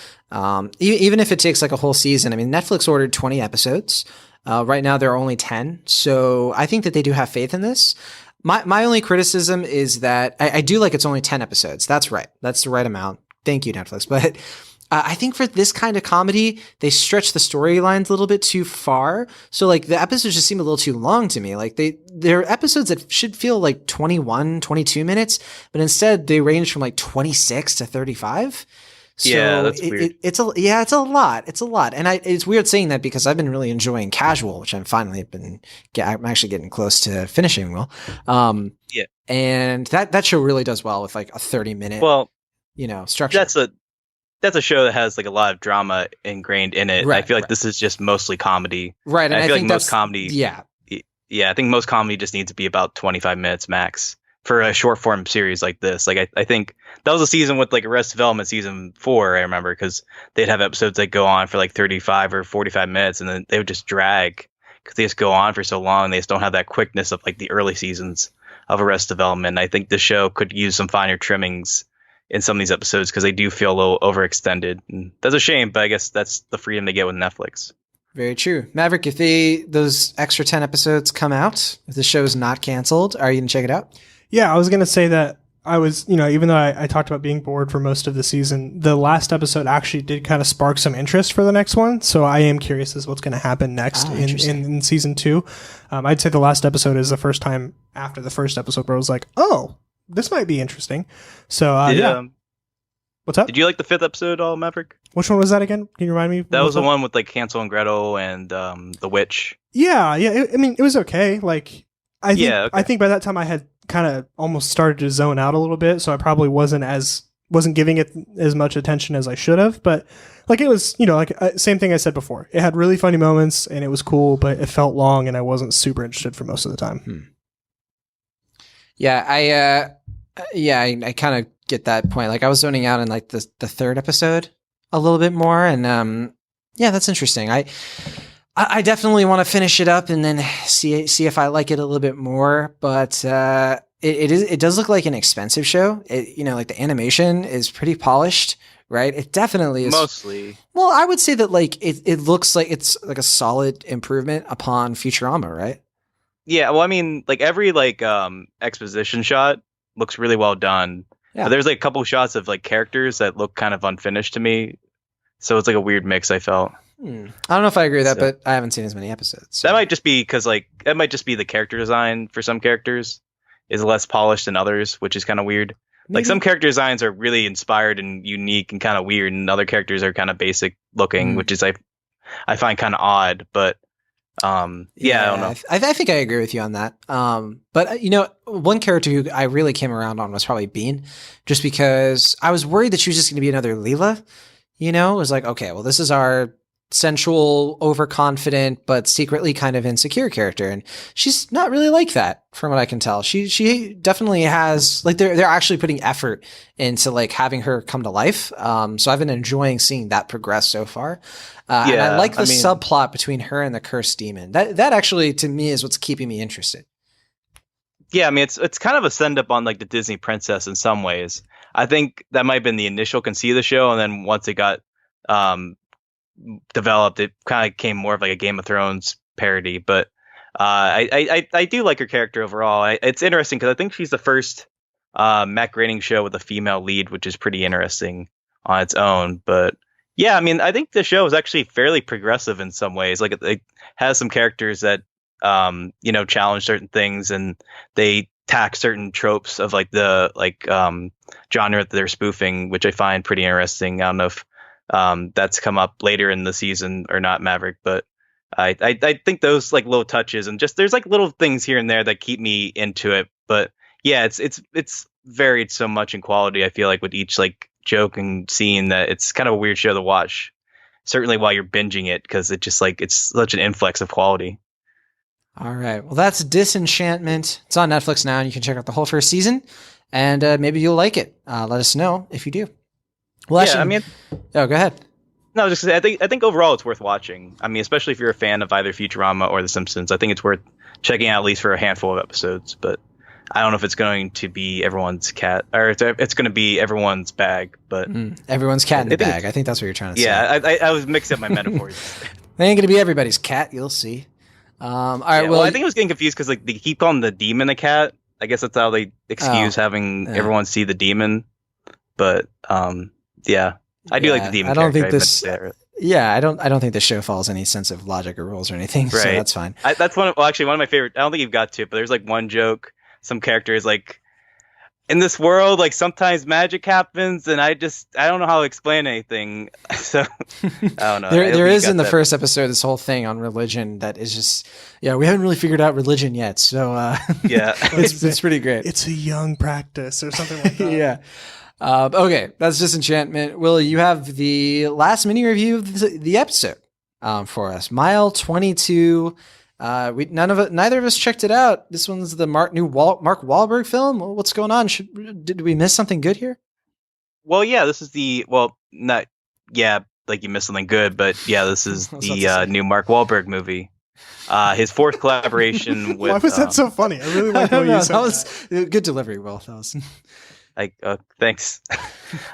even if it takes like a whole season, I mean, Netflix ordered 20 episodes. Right now there are only 10. So I think that they do have faith in this. My only criticism is that I do like it's only 10 episodes. That's right. That's the right amount. Thank you, Netflix. But I think for this kind of comedy, they stretch the storylines a little bit too far. So like the episodes just seem a little too long to me. Like they're episodes that should feel like 21, 22 minutes, but instead they range from like 26 to 35. So yeah, that's weird. It's a lot. It's a lot. And it's weird saying that because I've been really enjoying Casual, which I'm actually getting close to finishing. Yeah. And that show really does well with like a 30-minute, structure. That's a show that has like a lot of drama ingrained in it. Right, I feel like this is just mostly comedy. Right. And I feel think like most comedy. Yeah. Yeah. I think most comedy just needs to be about 25 minutes max for a short form series like this. Like I think that was a season with like Arrested Development season 4. I remember because they'd have episodes that go on for like 35 or 45 minutes and then they would just drag because they just go on for so long. They just don't have that quickness of like the early seasons of Arrested Development. I think the show could use some finer trimmings in some of these episodes because they do feel a little overextended. And that's a shame, but I guess that's the freedom they get with Netflix. Very true. Maverick, if those extra 10 episodes come out, if the show's not canceled, are you going to check it out? Yeah, I was going to say that I was, even though I talked about being bored for most of the season, the last episode actually did kind of spark some interest for the next one. So I am curious as what's going to happen next in season 2. I'd say the last episode is the first time after the first episode where I was like, oh, this might be interesting. So, yeah. What's up? Did you like the 5th episode at all, Maverick? Which one was that again? Can you remind me? That was the one with like Hansel and Gretel and the witch. Yeah. It was okay. Like, I think by that time I had kind of almost started to zone out a little bit, so I probably wasn't giving it as much attention as I should have. But like it was, same thing I said before. It had really funny moments and it was cool, but it felt long and I wasn't super interested for most of the time. Yeah, I kind of get that point. Like I was zoning out in like the 3rd episode a little bit more, and that's interesting. I definitely want to finish it up and then see if I like it a little bit more. But it does look like an expensive show. Like the animation is pretty polished, right? It definitely is. Mostly. Well, I would say that like it looks like it's like a solid improvement upon Futurama, right? Yeah. Well, I mean, like every like exposition shot looks really well done. Yeah. But there's like a couple of shots of like characters that look kind of unfinished to me. So it's like a weird mix, I felt. I don't know if I agree with that, but I haven't seen as many episodes. So. That might just be because that might just be the character design for some characters is less polished than others, which is kind of weird. Maybe. Like some character designs are really inspired and unique and kind of weird, and other characters are kind of basic looking, which is I find kind of odd. But I don't know. I think I agree with you on that. But one character who I really came around on was probably Bean, just because I was worried that she was just going to be another Leela. It was like, okay, well, this is our sensual, overconfident, but secretly kind of insecure character, and she's not really like that, from what I can tell. She definitely has like they're actually putting effort into like having her come to life. So I've been enjoying seeing that progress so far. And I like the subplot between her and the cursed demon. That actually to me is what's keeping me interested. Yeah, I mean it's kind of a send up on like the Disney princess in some ways. I think that might have been the initial conceit of the show, and then once it got developed, it kind of came more of like a Game of Thrones parody. But I do like her character overall. It's interesting because I think she's the first Matt Groening show with a female lead, which is pretty interesting on its own. But yeah, I mean, I think the show is actually fairly progressive in some ways. Like it has some characters that challenge certain things, and they tack certain tropes of like the genre that they're spoofing, which I find pretty interesting. I don't know if that's come up later in the season or not, Maverick, but I think those like little touches and just there's like little things here and there that keep me into it. But yeah, it's varied so much in quality. I feel like with each like joke and scene that it's kind of a weird show to watch, certainly while you're binging it, because it just like it's such an influx of quality. All right, well, that's Disenchantment. It's on Netflix now, and you can check out the whole first season, and maybe you'll like it. Let us know if you do. Well, yeah, go ahead. No, just I think overall it's worth watching. I mean, especially if you're a fan of either Futurama or The Simpsons, I think it's worth checking out at least for a handful of episodes. But I don't know if it's going to be everyone's cat or it's going to be everyone's bag. But everyone's cat in the bag. I think that's what you're trying to say. Yeah, I was mixing up my metaphors. They ain't going to be everybody's cat. You'll see. All right. Yeah, well, I think I was getting confused because like they keep calling the demon a cat, I guess that's how they excuse having everyone see the demon. But yeah, I do like the demon. I don't character. think this. Yeah, I don't think the show follows any sense of logic or rules or anything. Right. So that's fine. That's one of my favorite. I don't think you've got to it, but there's like one joke. Some character is like, in this world, like sometimes magic happens, and I don't know how to explain anything. So I don't know. there is in the first episode this whole thing on religion that is just we haven't really figured out religion yet. So yeah, it's pretty great. It's a young practice or something like that. Yeah. Okay, that's Disenchantment. Will, you have the last mini review of the episode for us. Mile 22. Neither of us checked it out. This one's the Mark Wahlberg film. What's going on? Did we miss something good here? Well, yeah, this is like you missed something good, but yeah, this is the new Mark Wahlberg movie. His fourth collaboration with. Why was that so funny? I really like the way you said that. Was good delivery, Will. That was. Thanks.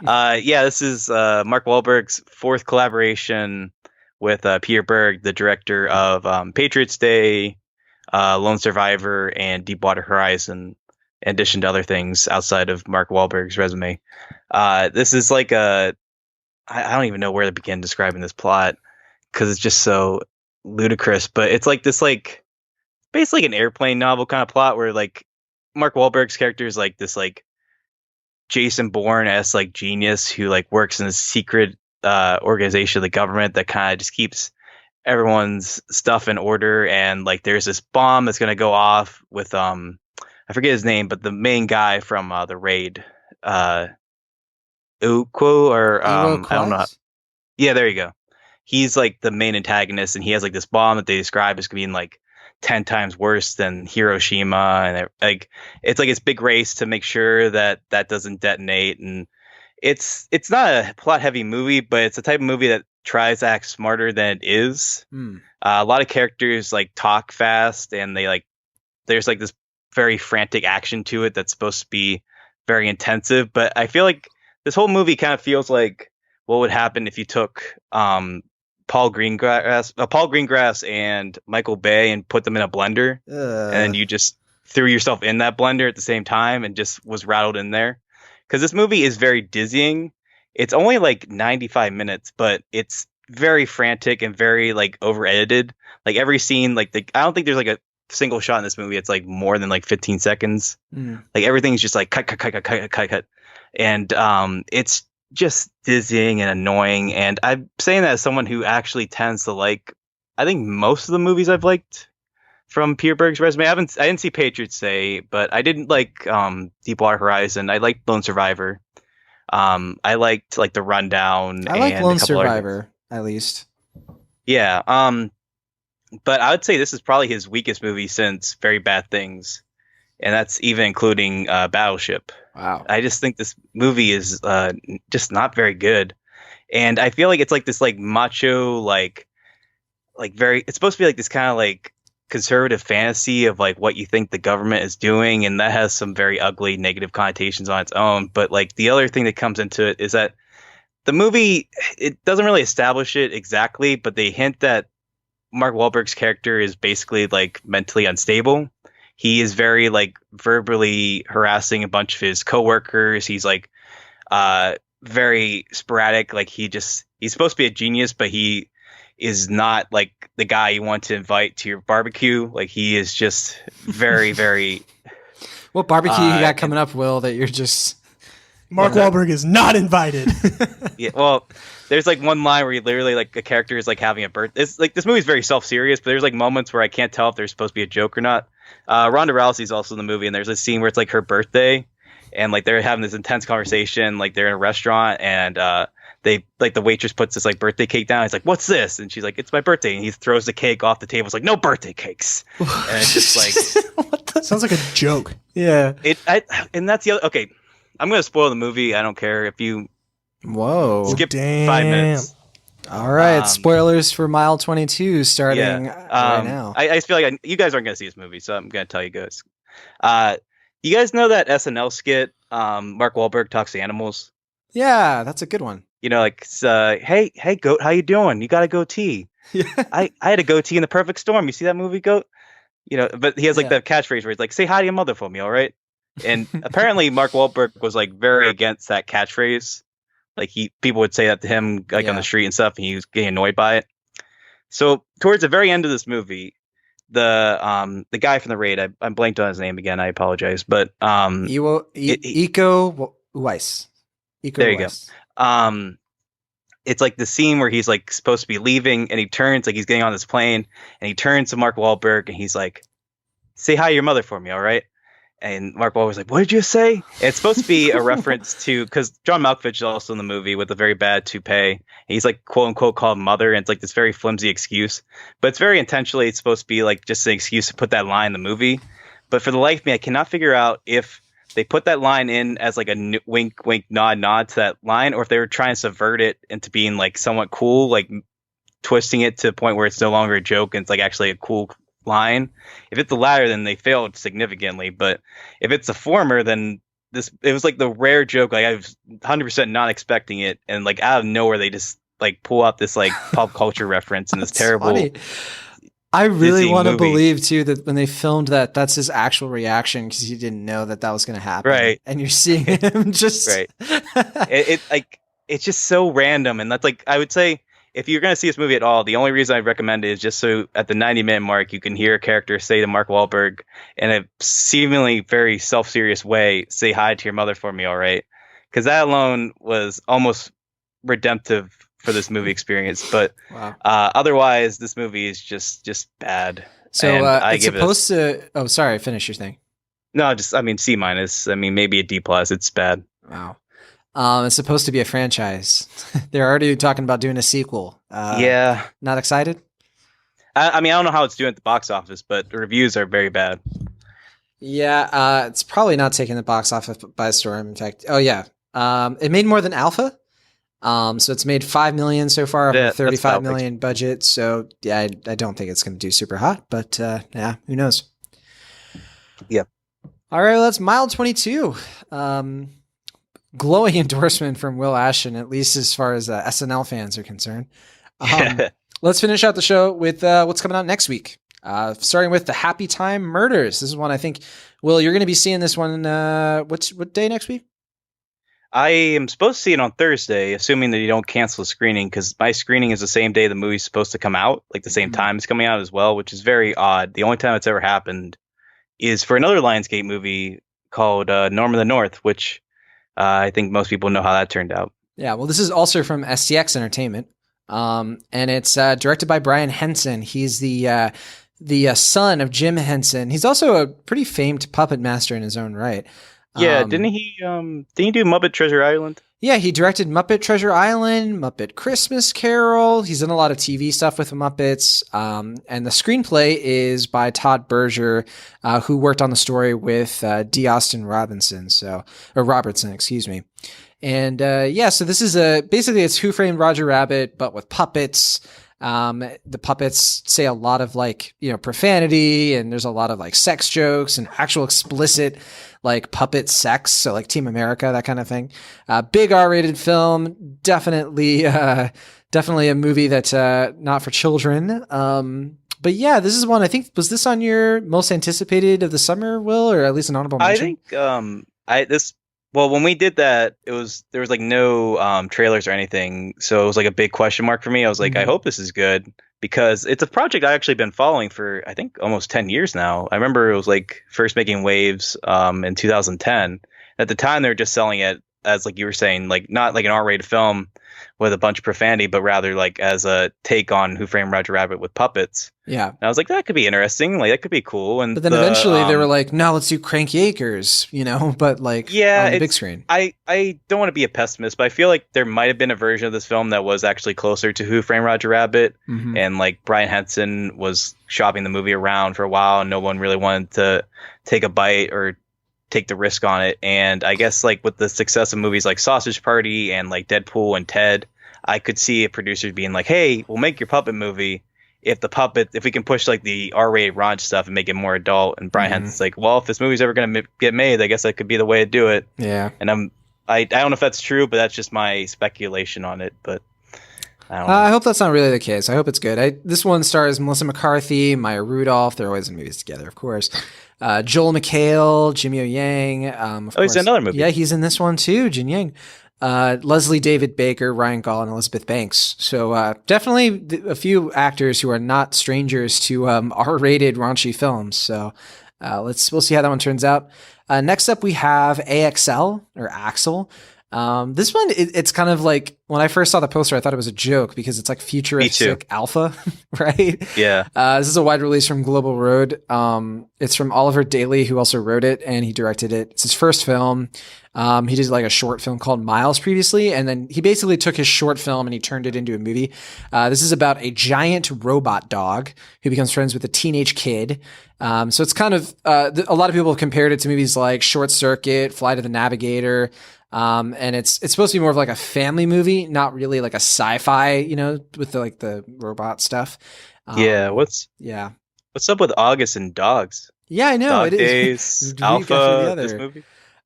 This is Mark Wahlberg's fourth collaboration with Peter Berg, the director of Patriots Day, Lone Survivor, and Deepwater Horizon, in addition to other things outside of Mark Wahlberg's resume. This is like I don't even know where to begin describing this plot because it's just so ludicrous, but it's like this like basically an airplane novel kind of plot where like Mark Wahlberg's character is like this like Jason Bourne-esque like genius who like works in a secret organization of the government that kind of just keeps everyone's stuff in order, and like there's this bomb that's gonna go off with I forget his name, but the main guy from the raid, Uko or I don't know. Yeah, there you go. He's like the main antagonist, and he has like this bomb that they describe as being like 10 times worse than Hiroshima, and it's like this big race to make sure that doesn't detonate. And it's not a plot heavy movie, but it's a type of movie that tries to act smarter than it is. A lot of characters like talk fast, and there's like this very frantic action to it that's supposed to be very intensive. But I feel like this whole movie kind of feels like what would happen if you took Paul Greengrass and Michael Bay and put them in a blender, and you just threw yourself in that blender at the same time and just was rattled in there. Because this movie is very dizzying. It's only like 95 minutes, but it's very frantic and very like over edited. Like every scene, I don't think there's like a single shot in this movie. It's like more than like 15 seconds. Like everything's just like cut. And it's just dizzying and annoying. And I'm saying that as someone who actually tends to like, I think most of the movies I've liked from Peter Berg's resume. I didn't see Patriots Day, but I didn't like Deepwater Horizon. I liked Lone Survivor. I liked like The Rundown. I like Lone Survivor at least. Yeah. But I would say this is probably his weakest movie since Very Bad Things, and that's even including Battleship. Wow. I just think this movie is just not very good, and I feel like it's like this like macho like very. It's supposed to be like this kind of like conservative fantasy of like what you think the government is doing, and that has some very ugly negative connotations on its own. But like the other thing that comes into it is that the movie, it doesn't really establish it exactly, but they hint that Mark Wahlberg's character is basically like mentally unstable. He is very like verbally harassing a bunch of his coworkers. He's like very sporadic. Like he's supposed to be a genius, but he is not like the guy you want to invite to your barbecue. Like he is just very, very. What barbecue you got coming up, Will, that you're just. Mark Wahlberg is not invited. Yeah, well, there's like one line where you literally like a character is like having a birthday. It's like this movie's very self-serious, but there's like moments where I can't tell if there's supposed to be a joke or not. Ronda Rousey's also in the movie, and there's a scene where it's like her birthday, and like they're having this intense conversation. Like they're in a restaurant, and they like the waitress puts this like birthday cake down. He's like, "What's this?" And she's like, "It's my birthday." And he throws the cake off the table. It's like, "No birthday cakes." And it's just like sounds like a joke. Yeah. And that's the other. Okay, I'm gonna spoil the movie. I don't care if you. Whoa. Skip 5 minutes. All right, spoilers for Mile 22 starting right now. I just feel like you guys aren't going to see this movie, so I'm going to tell you guys. You guys know that SNL skit, Mark Wahlberg talks to animals? Yeah, that's a good one. You know, like, hey, goat, how you doing? You got a goatee. Yeah. I had a goatee in The Perfect Storm. You see that movie, Goat? but he has like that catchphrase where he's like, "Say hi to your mother for me, all right?" And apparently Mark Wahlberg was like very against that catchphrase. Like people would say that to him like on the street and stuff, and he was getting annoyed by it. So towards the very end of this movie, the guy from the raid, I'm blanked on his name again. I apologize, but Iko Weiss. There you go. It's like the scene where he's like supposed to be leaving, and he turns like he's getting on this plane, and he turns to Mark Wahlberg, and he's like, "Say hi to your mother for me, all right?" And Mark Wahlberg's like, "What did you say?" And it's supposed to be a reference to, because John Malkovich is also in the movie with a very bad toupee. And he's like quote unquote called mother, and it's like this very flimsy excuse, but it's very intentionally. It's supposed to be like just an excuse to put that line in the movie. But for the life of me, I cannot figure out if they put that line in as like a wink, wink, nod to that line, or if they were trying to subvert it into being like somewhat cool, like twisting it to the point where it's no longer a joke and it's like actually a cool line. If it's the latter, then they failed significantly. But if it's the former, then it was like the rare joke. Like I was 100% not expecting it, and like out of nowhere they just like pull out this like pop culture reference and this terrible. Funny. I really want to believe too that when they filmed that's his actual reaction, because he didn't know that was going to happen. Right. And you're seeing him just right. It's just so random, and that's like I would say, if you're going to see this movie at all, the only reason I'd recommend it is just so at the 90-minute mark, you can hear a character say to Mark Wahlberg in a seemingly very self-serious way, "Say hi to your mother for me, all right?" Because that alone was almost redemptive for this movie experience. But otherwise, this movie is just bad. So it's supposed to... Oh, sorry, finish your thing. No, C-. Maybe a D+. It's bad. Wow. It's supposed to be a franchise. They're already talking about doing a sequel. Yeah. Not excited? I don't know how it's doing at the box office, but the reviews are very bad. Yeah, it's probably not taking the box office by storm. In fact, it made more than Alpha. So it's made $5 million so far of a $35 million budget. So yeah, I don't think it's going to do super hot, but who knows? Yeah. All right, well, that's Mile 22. Glowing endorsement from Will Ashton, at least as far as SNL fans are concerned. Let's finish out the show with what's coming out next week. Starting with The Happy Time Murders. This is one I think, Will, you're going to be seeing this one. What day next week? I am supposed to see it on Thursday, assuming that you don't cancel the screening, because my screening is the same day the movie's supposed to come out, like the same time it's coming out as well, which is very odd. The only time it's ever happened is for another Lionsgate movie called Norm of the North, which I think most people know how that turned out. Yeah, well, this is also from STX Entertainment, and it's directed by Brian Henson. He's the son of Jim Henson. He's also a pretty famed puppet master in his own right. Yeah, didn't he do Muppet Treasure Island? Yeah, he directed Muppet Treasure Island, Muppet Christmas Carol. He's done a lot of TV stuff with the Muppets. And the screenplay is by Todd Berger, who worked on the story with D. Austin Robertson, excuse me. And so this is basically it's Who Framed Roger Rabbit, but with puppets. The puppets say a lot of profanity, and there's a lot of sex jokes and actual explicit puppet sex. So Team America, that kind of thing. Big R-rated film. Definitely a movie that's not for children. But yeah, this is one I think, was this on your most anticipated of the summer, Will, or at least an honorable mention? I think when we did that, there was no trailers or anything, so it was a big question mark for me. I was like, I hope this is good, because it's a project I've actually been following for I think almost 10 years now. I remember it was first making waves in 2010. At the time, they were just selling it as you were saying, not an R-rated film with a bunch of profanity, but rather as a take on Who Framed Roger Rabbit with puppets. Yeah. And I was like, that could be interesting. That could be cool. But then eventually they were like, no, let's do Cranky Acres, but on the big screen. I don't want to be a pessimist, but I feel like there might have been a version of this film that was actually closer to Who Framed Roger Rabbit. Mm-hmm. And Brian Henson was shopping the movie around for a while, and no one really wanted to take a bite or take the risk on it. And I guess with the success of movies like Sausage Party and Deadpool and Ted, I could see a producer being like, hey, we'll make your puppet movie if we can push the R-rated raunch stuff and make it more adult. And Brian Henson's like, well, if this movie's ever going to get made, I guess that could be the way to do it. Yeah. And I don't know if that's true, but that's just my speculation on it. But I don't know. I hope that's not really the case. I hope it's good. This one stars Melissa McCarthy, Maya Rudolph. They're always in movies together, of course. Joel McHale, Jimmy O Yang. He's in another movie. Yeah, he's in this one too. Jin Yang. Leslie David Baker, Ryan Gall, and Elizabeth Banks. So definitely a few actors who are not strangers to R-rated raunchy films. So we'll see how that one turns out. Next up, we have AXL or Axel. This one, it's kind of like when I first saw the poster, I thought it was a joke because it's like futuristic alpha, right? Yeah. This is a wide release from Global Road. It's from Oliver Daly, who also wrote it and he directed it. It's his first film. He did like a short film called Miles previously, and then he basically took his short film and he turned it into a movie. This is about a giant robot dog who becomes friends with a teenage kid. So it's kind of, a lot of people have compared it to movies like Short Circuit, Flight of the Navigator. And it's supposed to be more of like a family movie, not really like a sci-fi, with the robot stuff. What's up with August and dogs? Yeah, I know. Dog it Days, is. Alpha, this movie.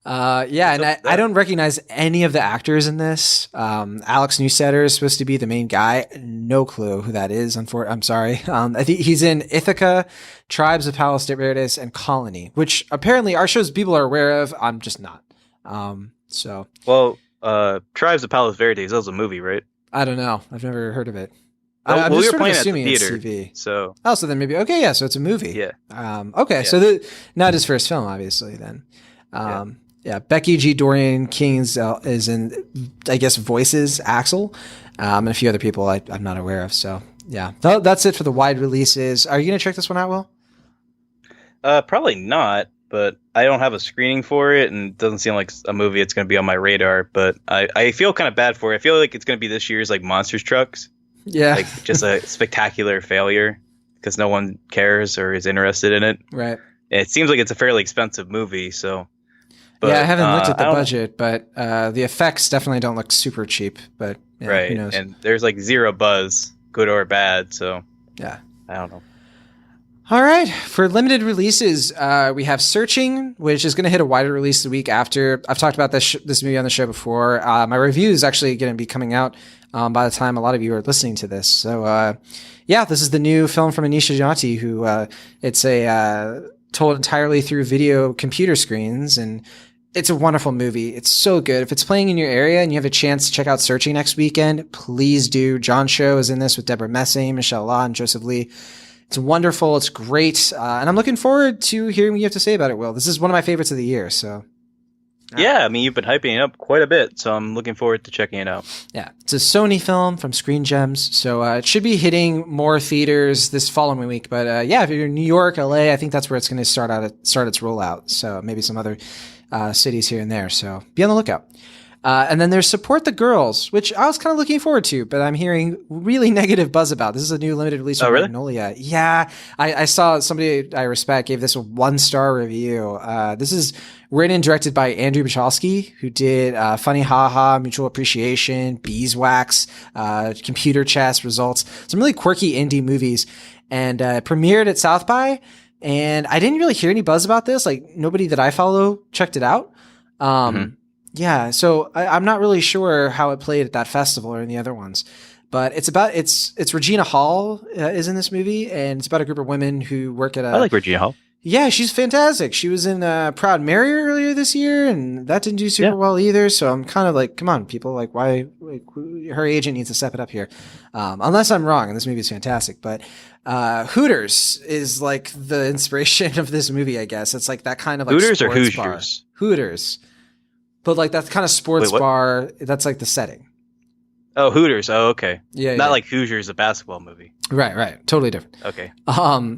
I don't recognize any of the actors in this. Alex Newsetter is supposed to be the main guy. No clue who that is. I'm sorry. I think he's in Ithaca, Tribes of Palos Verdes, and Colony, which apparently our shows people are aware of. I'm just not. Tribes of Palos Verdes, that was a movie, right? I don't know. I've never heard of it. I'm just we were sort playing of at the assuming theater, it's TV. so so then maybe okay, yeah. So it's a movie. Yeah. Okay, so not his first film, obviously. Then, Becky G. Dorian King is in, I guess, voices Axel, and a few other people I'm not aware of. So yeah, that's it for the wide releases. Are you gonna check this one out, Will? Probably not. But I don't have a screening for it, and it doesn't seem like a movie it's going to be on my radar. But I feel kind of bad for it. I feel like it's going to be this year's like Monsters Trucks. Yeah. Like just a spectacular failure because no one cares or is interested in it. Right. It seems like it's a fairly expensive movie, so. But, I haven't looked at the budget, but the effects definitely don't look super cheap. But right, who knows? And there's like zero buzz, good or bad. So yeah, I don't know. All right. For limited releases, we have Searching, which is going to hit a wider release the week after. I've talked about this movie on the show before. My review is actually going to be coming out by the time a lot of you are listening to this. So, this is the new film from Anisha Jati, who it's told entirely through video computer screens, and it's a wonderful movie. It's so good. If it's playing in your area and you have a chance to check out Searching next weekend, please do. John Cho is in this with Deborah Messing, Michelle Law, and Joseph Lee. It's wonderful. It's great. And I'm looking forward to hearing what you have to say about it, Will. This is one of my favorites of the year. So, yeah, I mean, you've been hyping it up quite a bit, so I'm looking forward to checking it out. Yeah, it's a Sony film from Screen Gems, so it should be hitting more theaters this following week. But if you're in New York, LA, I think that's where it's going to start its rollout. So maybe some other cities here and there. So be on the lookout. And then there's Support the Girls, which I was kind of looking forward to, but I'm hearing really negative buzz about. This is a new limited release from Magnolia. Yeah, I saw somebody I respect gave this a 1-star review. This is written and directed by Andrew Bachalski, who did Funny Ha Ha, Mutual Appreciation, Beeswax, Computer Chess, Results, some really quirky indie movies, and premiered at South by. And I didn't really hear any buzz about this. Like, nobody that I follow checked it out. Yeah, so I'm not really sure how it played at that festival or in the other ones, but it's Regina Hall is in this movie, and it's about a group of women who work at I like Regina Hall. Yeah, she's fantastic. She was in Proud Mary earlier this year, and that didn't do super well either. So I'm kind of like, come on, people, like, why? Like, her agent needs to step it up here, unless I'm wrong. And this movie is fantastic, but Hooters is like the inspiration of this movie, I guess. It's like that kind of like Hooters or sports Hoosiers? Bar. Hooters. But like that kind of sports bar, that's like the setting. Oh, Hooters. Oh, okay. Yeah. Not like Hoosiers, a basketball movie. Right. Totally different. Okay.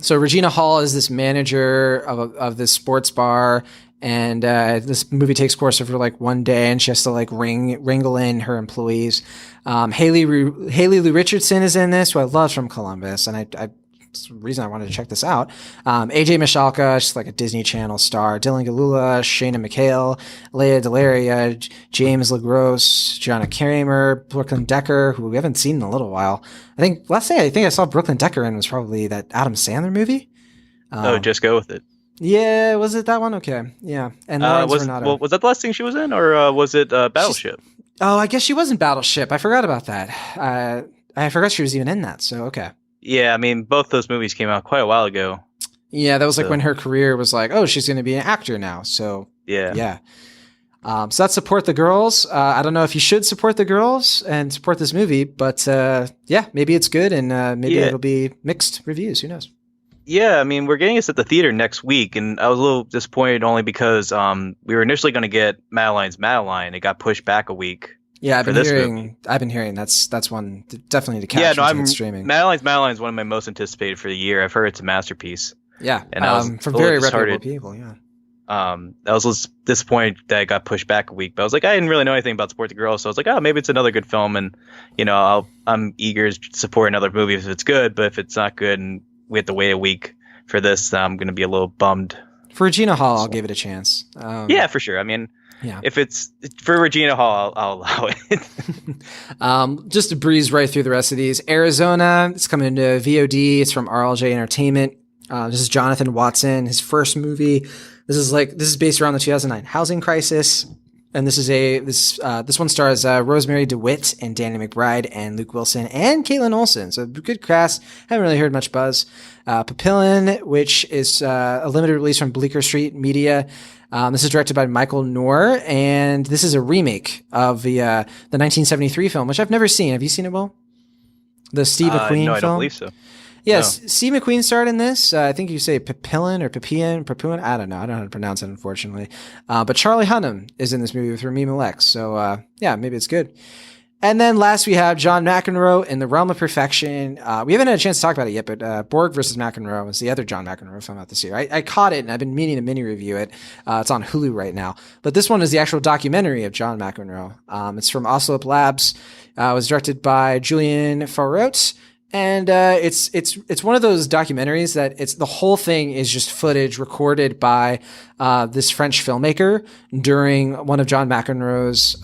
So Regina Hall is this manager of this sports bar, and this movie takes course over like one day, and she has to like wrangle in her employees. Haley Lou Richardson is in this, who I love from Columbus, and I it's the reason I wanted to check this out. AJ Michalka, she's like a Disney Channel star. Dylan Galula, Shayna McHale, Leia Delaria, James LaGrosse, Gianna Kramer, Brooklyn Decker, who we haven't seen in a little while. I think I saw Brooklyn Decker in was probably that Adam Sandler movie. Just go with it. Yeah, was it that one? Okay, yeah. And Lawrence Renato. Was that the last thing she was in, or was it Battleship? I guess she was in Battleship. I forgot about that. I forgot she was even in that. So okay. Yeah, I mean, both those movies came out quite a while ago. Yeah, that was like when her career was like, oh, she's going to be an actor now. So yeah. So that's Support the Girls. I don't know if you should support the girls and support this movie, but maybe it's good and maybe it'll be mixed reviews. Who knows? Yeah, I mean, we're getting this at the theater next week, and I was a little disappointed only because we were initially going to get Madeline's Madeline. It got pushed back a week. Yeah, I've been hearing that's one definitely to catch. Yeah, no, I'm streaming. Madeline is one of my most anticipated for the year. I've heard it's a masterpiece. Yeah, and from very reputable people. Yeah. I was disappointed that it got pushed back a week, but I was like, I didn't really know anything about Support the Girls, so I was like, oh, maybe it's another good film, and I'm eager to support another movie if it's good, but if it's not good and we have to wait a week for this, I'm going to be a little bummed. For Regina Hall, I'll give it a chance. Yeah, for sure. I mean, if it's for Regina Hall, I'll allow it. Just to breeze right through the rest of these. Arizona, it's coming to VOD. It's from RLJ Entertainment. This is Jonathan Watson, his first movie. This is based around the 2009 housing crisis. And this one stars Rosemary DeWitt and Danny McBride and Luke Wilson and Caitlin Olsen. So good cast. Haven't really heard much buzz. Papillon, which is a limited release from Bleecker Street Media. This is directed by Michael Knorr, and this is a remake of the 1973 film, which I've never seen. Have you seen it, Will? The Steve McQueen film? No, I don't believe so. Yes, No. Steve McQueen starred in this. I think you say Papillon or Papuan. I don't know. I don't know how to pronounce it, unfortunately. But Charlie Hunnam is in this movie with Rami Malek. So, maybe it's good. And then last we have John McEnroe in The Realm of Perfection. We haven't had a chance to talk about it yet, but Borg versus McEnroe is the other John McEnroe film out this year. I caught it, and I've been meaning to mini review it. It's on Hulu right now. But this one is the actual documentary of John McEnroe. It's from Ocelot Labs. It was directed by Julien Faurot. And it's one of those documentaries that the whole thing is just footage recorded by this French filmmaker during one of John McEnroe's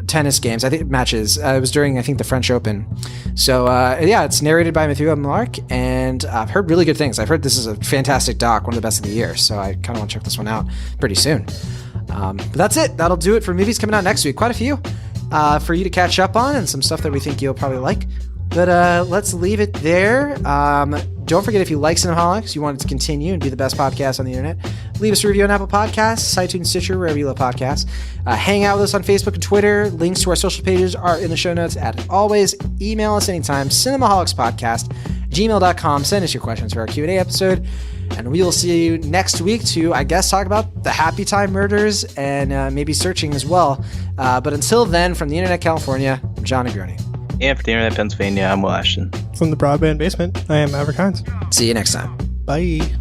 tennis games. I think matches. It was during, I think, the French Open. So it's narrated by Mathieu Amalric, and I've heard really good things. I've heard this is a fantastic doc, one of the best of the year. So I kind of want to check this one out pretty soon. But that's it. That'll do it for movies coming out next week. Quite a few for you to catch up on, and some stuff that we think you'll probably like. But let's leave it there. Don't forget, if you like Cinemaholics, you want it to continue and be the best podcast on the internet, leave us a review on Apple Podcasts, iTunes, Stitcher, wherever you love podcasts. Hang out with us on Facebook and Twitter. Links to our social pages are in the show notes. As always, email us anytime, cinemaholicspodcast@gmail.com. Send us your questions for our Q&A episode. And we will see you next week to, I guess, talk about the Happy Time murders and maybe searching as well. But until then, from the Internet California, I'm John Agroni. And for the Internet Pennsylvania, I'm Will Ashton. From the Broadband Basement, I am Maverick Hines. See you next time. Bye.